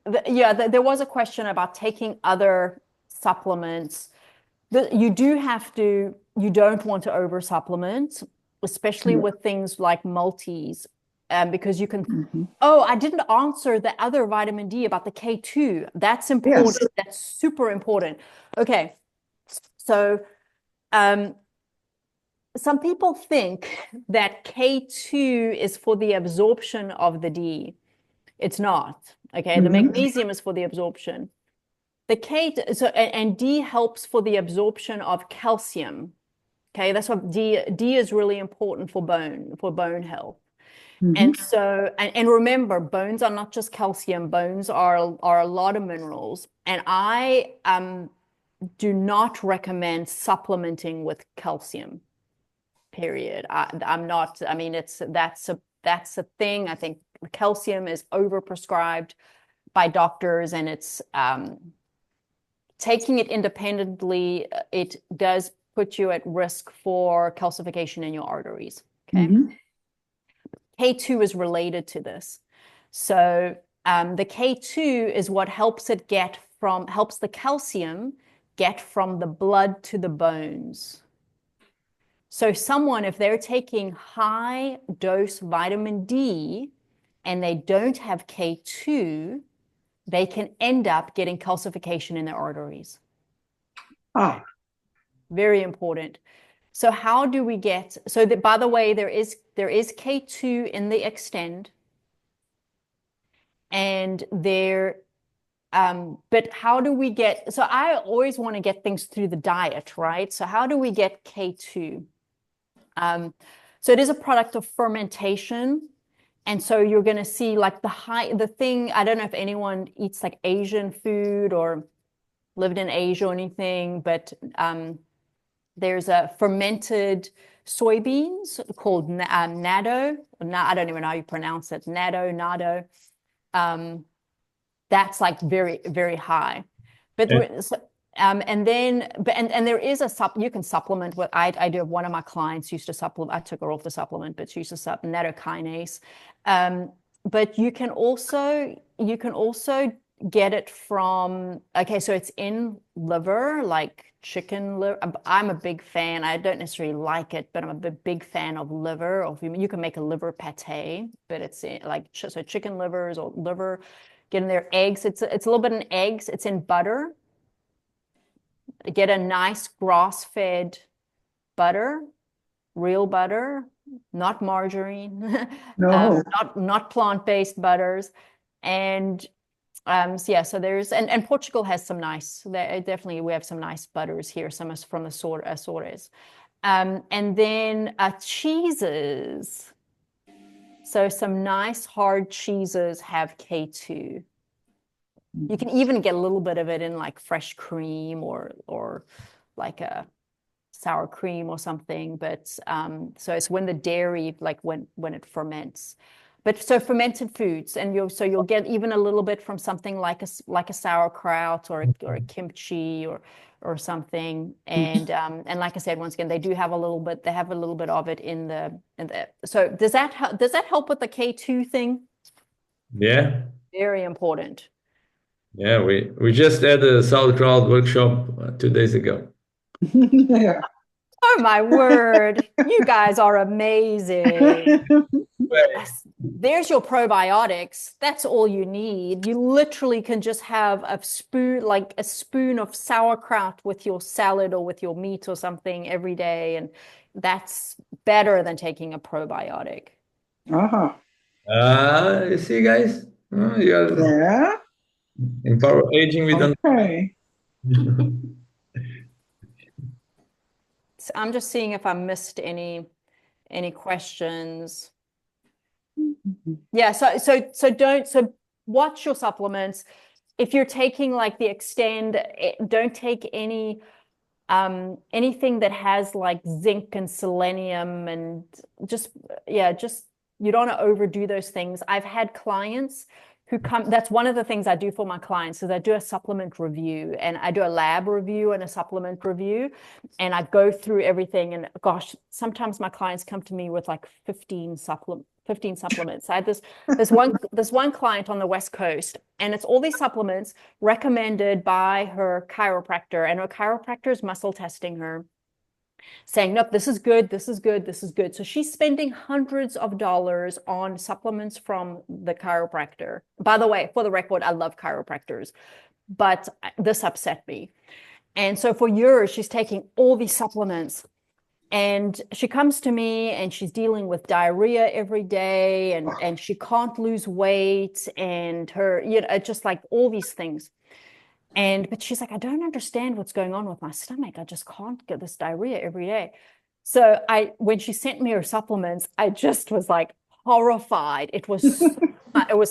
There was a question about taking other supplements. You don't want to over supplement, especially with things like multis, because you can. Oh, I didn't answer the other vitamin D about the K2. That's important. Yes. That's super important. Okay, so some people think that K2 is for the absorption of the D. It's not. Okay, the magnesium is for the absorption. And D helps for the absorption of calcium. Okay, that's what D is really important for bone health. And so, and remember, bones are not just calcium. Bones are a lot of minerals. And I do not recommend supplementing with calcium. Period. I'm not. I mean, that's a thing. I think calcium is overprescribed by doctors, and it's taking it independently. It does put you at risk for calcification in your arteries. Okay. K2 is related to this. So the K2 is what helps the calcium get from the blood to the bones. So if they're taking high dose vitamin D and they don't have K2, they can end up getting calcification in their arteries. Very important. So how do we get, by the way, there is K2 in the Extend, and but how do we get, so I always want to get things through the diet, right? So how do we get K2? So it is a product of fermentation, And so you're going to see like the thing, I don't know if anyone eats like Asian food or lived in Asia or anything, but there's a fermented soybeans called nado. I don't even know how you pronounce it. Nado. That's like very, very high. But and there is you can supplement with, I do, one of my clients used to supplement, I took her off the supplement, but she used to supplement nattokinase. But you can also get it from, okay, so it's in liver, like chicken liver. I'm a big fan. I don't necessarily like it, but I'm a big fan of liver. Or you can make a liver pate, but it's like, so chicken livers or liver, get in their eggs. It's a little bit in eggs. It's in butter. Get a nice grass-fed butter, real butter, not margarine, No. not plant-based butters. And so yeah, so there's, and Portugal has some nice, definitely we have some nice butters here, some from the Açores. And then cheeses. So some nice hard cheeses have K2. You can even get a little bit of it in like fresh cream or like a sour cream or something. But so it's when the dairy, like when it ferments. But so fermented foods, and you'll get even a little bit from something like a sauerkraut or a kimchi or something. And like I said, once again, they have a little bit of it in the. So does that help with the K2 thing? Yeah. Very important. Yeah, we just had a sauerkraut workshop 2 days ago. Yeah. Oh my word, you guys are amazing. There's your probiotics. That's all you need. You literally can just have a spoon of sauerkraut with your salad or with your meat or something every day, and that's better than taking a probiotic. Uh-huh. You see, guys? You are Yeah. empower aging with Okay. So I'm just seeing if I missed any questions. Yeah, so watch your supplements. If you're taking like the Extend, don't take anything that has like zinc and selenium, and just you don't want to overdo those things. I've had clients who come, that's one of the things I do for my clients, is I do a supplement review, and I do a lab review and a supplement review, and I go through everything. And gosh, sometimes my clients come to me with like 15 supplements. I had this one client on the West Coast, and it's all these supplements recommended by her chiropractor, and her chiropractor is muscle testing her, saying, nope, this is good, this is good, this is good. So she's spending hundreds of dollars on supplements from the chiropractor. By the way, for the record, I love chiropractors, but this upset me. And so for years, she's taking all these supplements. And she comes to me and she's dealing with diarrhea every day, and she can't lose weight, and her, just like all these things. But she's like, I don't understand what's going on with my stomach. I just can't get this diarrhea every day. So when she sent me her supplements, I just was like horrified. It was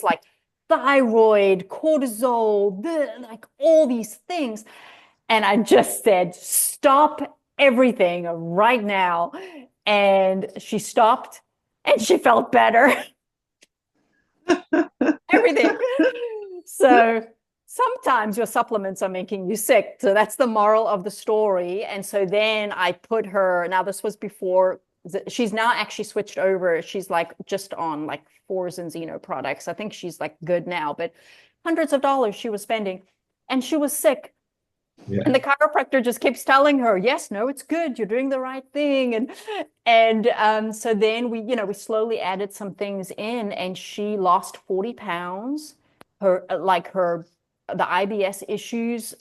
like thyroid, cortisol, like all these things. And I just said, stop everything right now. And she stopped, and she felt better. Everything. So sometimes your supplements are making you sick. So that's the moral of the story. And so then I put her, now this was before, she's now actually switched over. She's like just on like 4 Zinzino products. I think she's like good now, but hundreds of dollars she was spending, and she was sick. Yeah. And the chiropractor just keeps telling her, yes, no, it's good, you're doing the right thing. And so then we slowly added some things in, and she lost 40 pounds. The IBS issues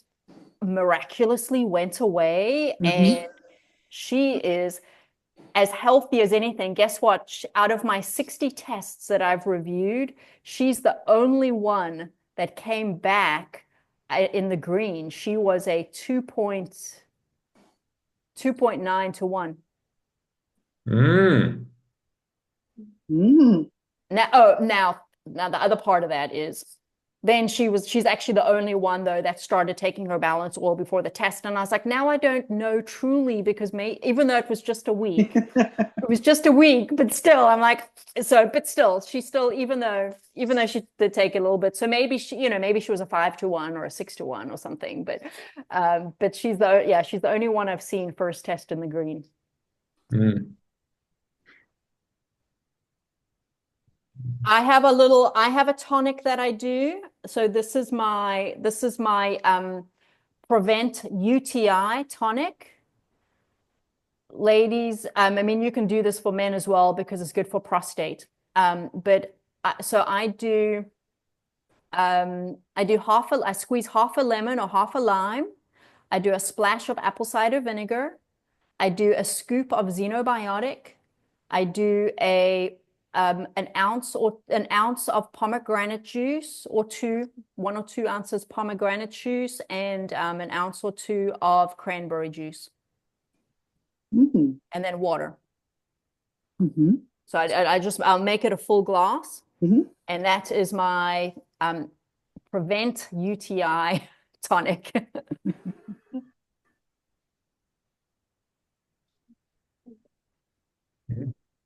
miraculously went away. And she is as healthy as anything. Guess what? Out of my 60 tests that I've reviewed, she's the only one that came back in the green. She was a 2.9 to 1. Mm. Now Now the other part of that is then she's actually the only one though that started taking her balance oil before the test. And I was like, now I don't know truly, because even though it was just a week, but still I'm like, but still, she's still, even though she did take a little bit. So maybe maybe she was a 5-to-1 or a 6-to-1 or something, but she's the only one I've seen first test in the green. I have a tonic that I do. So this is my Prevent UTI tonic. Ladies, I mean, you can do this for men as well because it's good for prostate. So I squeeze half a lemon or half a lime. I do a splash of apple cider vinegar. I do a scoop of xenobiotic. I do an ounce of pomegranate juice, or 1 or 2 ounces pomegranate juice, and an ounce or 2 of cranberry juice, and then water. So I'll make it a full glass, and that is my Prevent UTI tonic.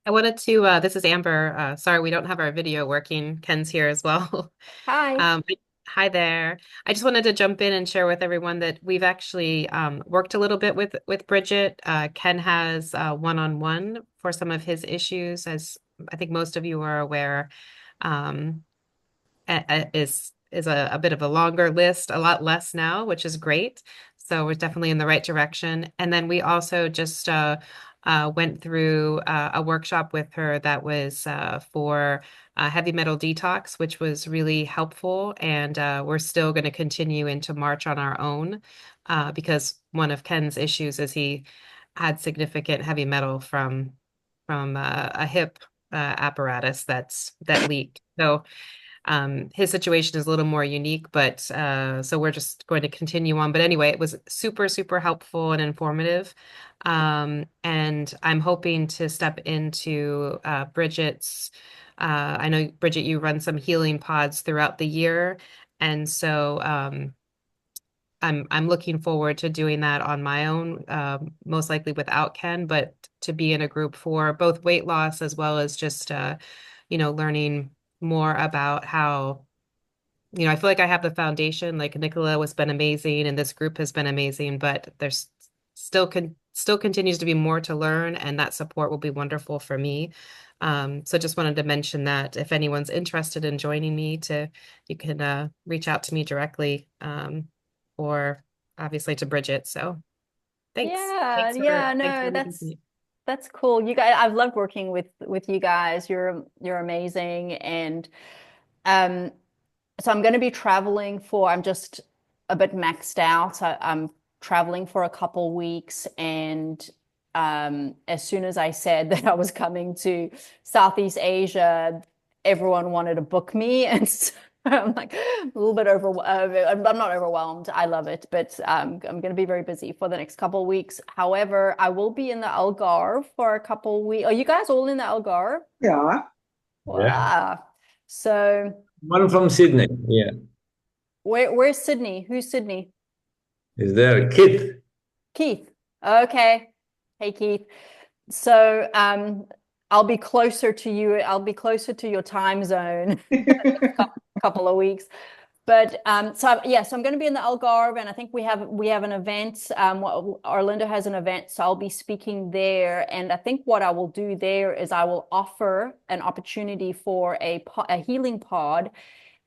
I wanted to, this is Amber. Sorry, we don't have our video working. Ken's here as well. Hi. Hi there. I just wanted to jump in and share with everyone that we've actually worked a little bit with Brigitte. Ken has one-on-one for some of his issues, as I think most of you are aware. Is a bit of a longer list, a lot less now, which is great. So we're definitely in the right direction. And then we also just went through a workshop with her that was for heavy metal detox, which was really helpful. And we're still going to continue into March on our own because one of Ken's issues is he had significant heavy metal from a hip apparatus that leaked. So his situation is a little more unique, but so we're just going to continue on. But anyway, it was super, super helpful and informative. And I'm hoping to step into Brigitte's. I know, Brigitte, you run some healing pods throughout the year. And so I'm looking forward to doing that on my own, most likely without Ken, but to be in a group for both weight loss as well as just learning more about how, I feel like I have the foundation. Like Nicola has been amazing and this group has been amazing, but there's still continues to be more to learn, and that support will be wonderful for me. So just wanted to mention that if anyone's interested in joining me, you can reach out to me directly, or obviously to Brigitte. So thanks. That's cool. You guys, I've loved working with you guys. You're amazing. And so I'm going to be traveling I'm just a bit maxed out. I'm traveling for a couple weeks, and as soon as I said that I was coming to Southeast Asia, everyone wanted to book me, and so I'm like a little bit overwhelmed. I'm not overwhelmed. I love it, but I'm going to be very busy for the next couple of weeks. However, I will be in the Algarve for a couple of weeks. Are you guys all in the Algarve? Yeah. Wow. Yeah. So one from Sydney. Yeah. Where's Sydney? Who's Sydney? Is there Keith? Keith. Okay. Hey, Keith. So I'll be closer to you. I'll be closer to your time zone a couple of weeks. But so I'm going to be in the Algarve, and I think we have an event. Orlando has an event, so I'll be speaking there. And I think what I will do there is I will offer an opportunity for a healing pod.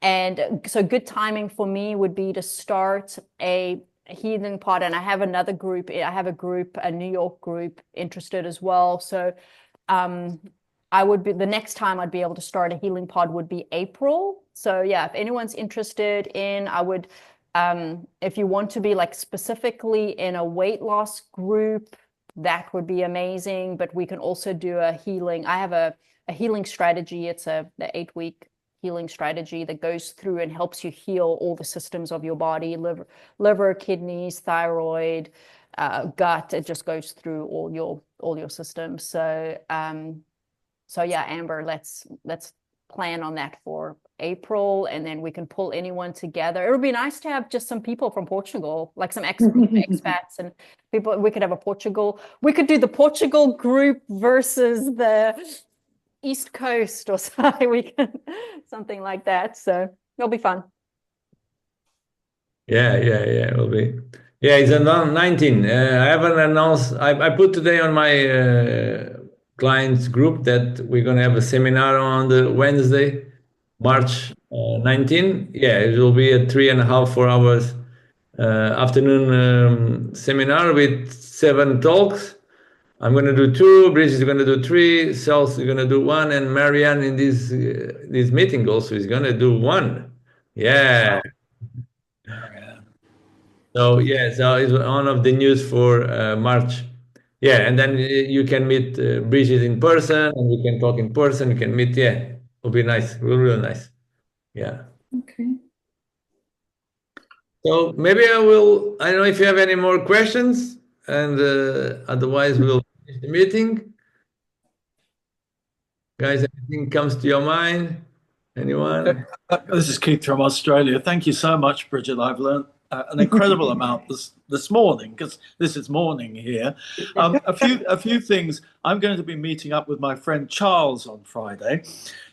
And so good timing for me would be to start a healing pod. And I have another group. I have a New York group interested as well. So the next time I'd be able to start a healing pod would be April. So yeah, if anyone's interested in, if you want to be like specifically in a weight loss group, that would be amazing. But we can also do a healing. I have a healing strategy. It's the 8-week healing strategy that goes through and helps you heal all the systems of your body, liver, kidneys, thyroid, gut. It just goes through all your systems. So yeah, Amber, let's plan on that for April, and then we can pull anyone together. It would be nice to have just some people from Portugal, like some expats and people. We could have a Portugal. We could do the Portugal group versus the East Coast or something. We can something like that. So it'll be fun. Yeah, it will be. Yeah, it's on 19. I haven't announced. I put today on my clients group that we're gonna have a seminar on the Wednesday, March 19. Yeah, it will be a 3.5, 4 hours afternoon seminar with 7 talks. I'm gonna do 2. Brigitte is gonna do 3. Cells is gonna do 1, and Marianne in this meeting also is gonna do 1. Yeah. So yeah, so it's one of the news for March. Yeah, and then you can meet Brigitte in person, and we can talk in person. You can meet. Yeah, it'll be nice. Real nice. Yeah. Okay. So maybe I will. I don't know if you have any more questions, and otherwise we'll finish the meeting. Guys, anything comes to your mind? Anyone? This is Keith from Australia. Thank you so much, Brigitte. I've learned an incredible amount this morning, because this is morning here. A few things. I'm going to be meeting up with my friend Charles on Friday.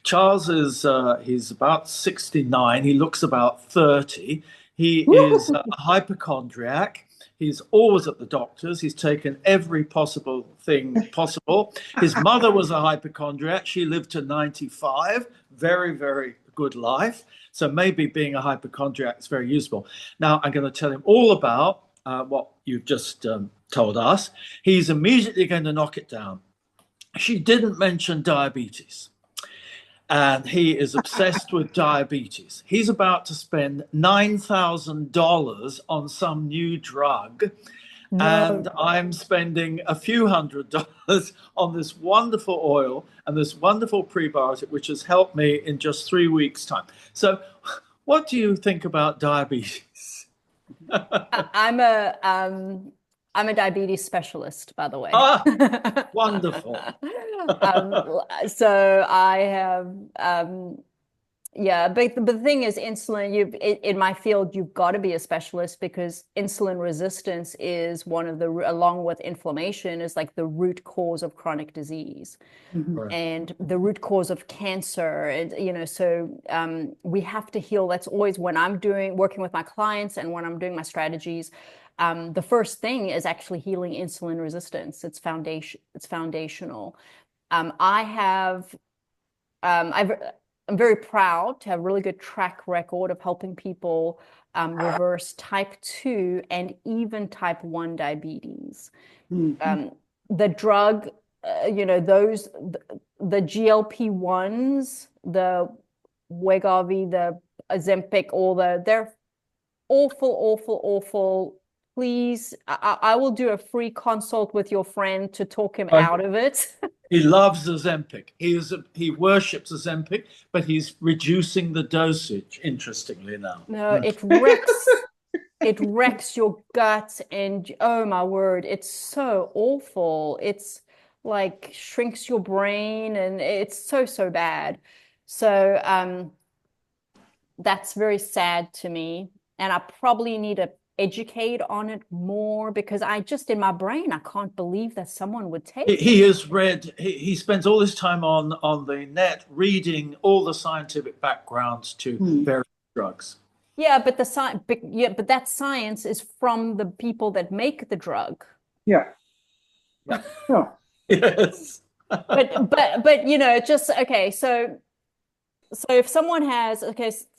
Charles is he's about 69. He looks about 30. He is a hypochondriac. He's always at the doctor's. He's taken every possible thing possible. His mother was a hypochondriac. She lived to 95. Very, very good life. So maybe being a hypochondriac is very useful. Now, I'm going to tell him all about what you've just told us. He's immediately going to knock it down. She didn't mention diabetes. And he is obsessed with diabetes. He's about to spend $9,000 on some new drug. No. And I'm spending a few $100s on this wonderful oil and this wonderful prebiotic, which has helped me in just 3 weeks' time. So what do you think about diabetes? I'm a diabetes specialist, by the way. Ah, wonderful. So I have, yeah, but the thing is, insulin, in my field, you've got to be a specialist, because insulin resistance is one of the, along with inflammation, is like the root cause of chronic disease. Right. And the root cause of cancer. And, so we have to heal. That's always when I'm working with my clients and when I'm doing my strategies. The first thing is actually healing insulin resistance. It's foundational. I'm very proud to have a really good track record of helping people reverse type 2 and even type 1 diabetes. Mm-hmm. The drug, the GLP-1s, the Wegovy, the Ozempic, they're awful. Please, I will do a free consult with your friend to talk him out of it. He loves Ozempic. He worships Ozempic, but he's reducing the dosage, interestingly now. No, it wrecks your gut, and oh my word, it's so awful. It's like shrinks your brain, and it's so bad. So that's very sad to me, and I probably need to educate on it more, because in my brain, I can't believe that someone would take it. He has read, he spends all his time on the net reading all the scientific backgrounds to various drugs. Yeah, but but that science is from the people that make the drug. Yeah. Yes. but just okay, so if someone has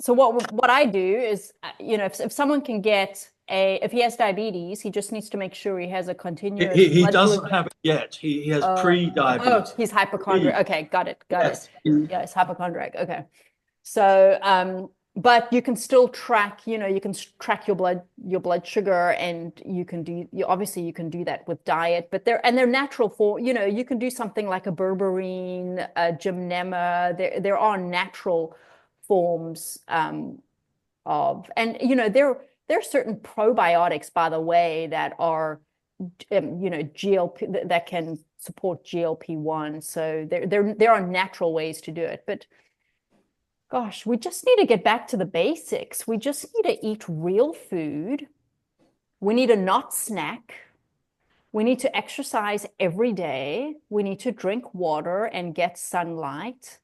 so what I do is if someone can get if he has diabetes, he just needs to make sure he has a continuous. He doesn't have it yet. He has pre-diabetes. Oh, he's hypochondriac. Okay, got it. Yes. Yeah, it's hypochondriac. Okay, so but you can still track. You can track your blood sugar, and you can do. Obviously, you can do that with diet. But they're natural for. You can do something like a berberine, a gymnema. There are natural forms of, and there are certain probiotics, by the way, that are, GLP that can support GLP-1. So there are natural ways to do it. But gosh, we just need to get back to the basics. We just need to eat real food. We need to not snack. We need to exercise every day. We need to drink water and get sunlight.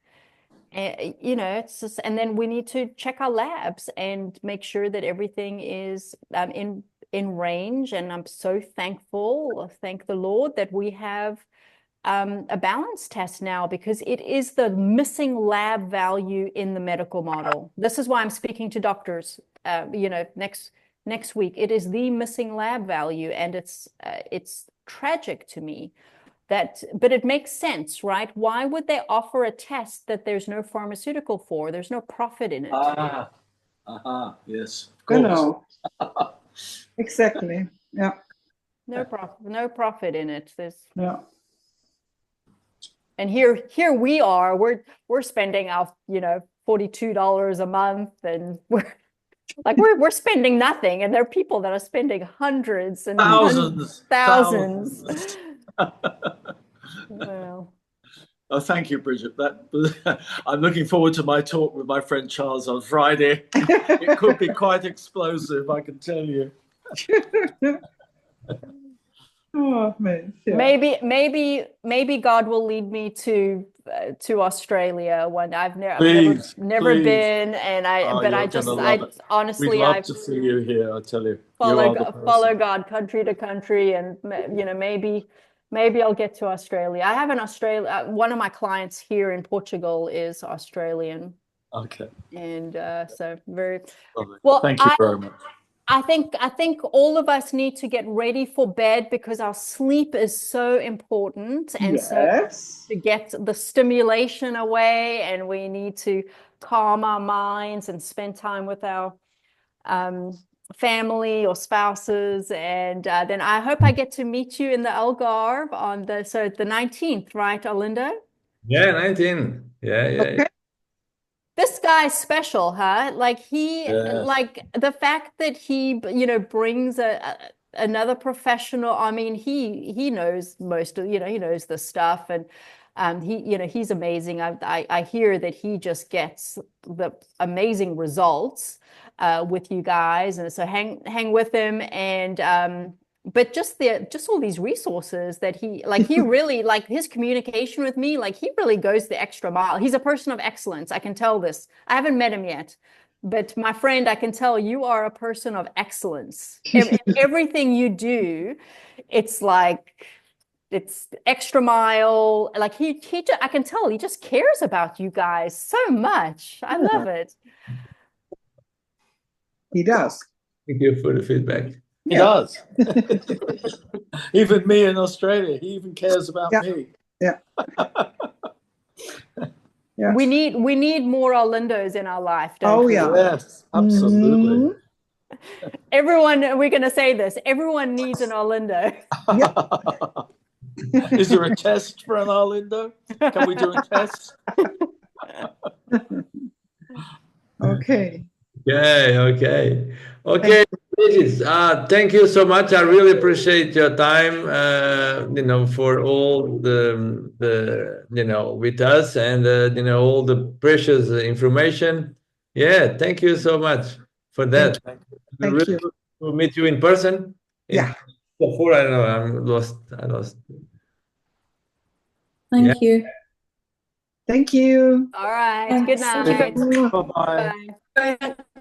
You know, it's just, and then we need to check our labs and make sure that everything is in range. And I'm so thankful, thank the Lord, that we have a balance test now, because it is the missing lab value in the medical model. This is why I'm speaking to doctors, you know, next week. It is the missing lab value, and it's tragic to me. But it makes sense, right? Why would they offer a test that there's no pharmaceutical for? There's no profit in it. Yes, of I course. know. Exactly. Yeah. No profit in it. Yeah. And here we are. We're spending our, you know, $42 a month, and we're spending nothing, and there are people that are spending hundreds and thousands. Well, Oh, thank you, Brigitte. I'm looking forward to my talk with my friend Charles on Friday. It could be quite explosive, I can tell you. Oh man. Yeah. Maybe God will lead me to Australia when I've never Please. been, and honestly, We'd love to see you here, I tell you. follow God country to country, and you know, maybe I'll get to Australia. I have one of my clients here in Portugal is Australian. Okay. And so very Lovely. well. Thank you very much. I think all of us need to get ready for bed, because our sleep is so important, and Yes. so to get the stimulation away, and we need to calm our minds and spend time with our family or spouses, and then I hope I get to meet you in the Algarve on the 19th, right, Arlindo? Yeah, 19. Yeah. Okay. This guy's special, huh? Like Yes. like the fact that he, you know, brings another professional. I mean, he knows most of, you know, he knows the stuff, and you know, he's amazing. I hear that he just gets the amazing results with you guys, and so hang with him, and but just all these resources that he really, like, his communication with me, like, he really goes the extra mile. He's a person of excellence. I can tell this. I haven't met him yet, but my friend, I can tell you are a person of excellence. Everything you do, it's like, it's extra mile. Like I can tell he just cares about you guys so much. I love it. He does. Thank you for the feedback. He does. Even me in Australia, he even cares about me. Yeah. Yes. We need more Arlindos in our life, don't we? Yeah. Yes, absolutely. Everyone, we're going to say this. Everyone needs an Arlindo. Is there a test for an Arlindo? Can we do a test? Okay. Okay. Brigitte, thank you so much. I really appreciate your time, you know, for all the you know, with us, and you know, all the precious information. Yeah, thank you so much for that. Thank you. To meet you in person. Yeah. Before, I don't know, I'm lost. I lost. Thank you. Thank you. All right. Thanks. Good night. Bye-bye. Bye. Bye.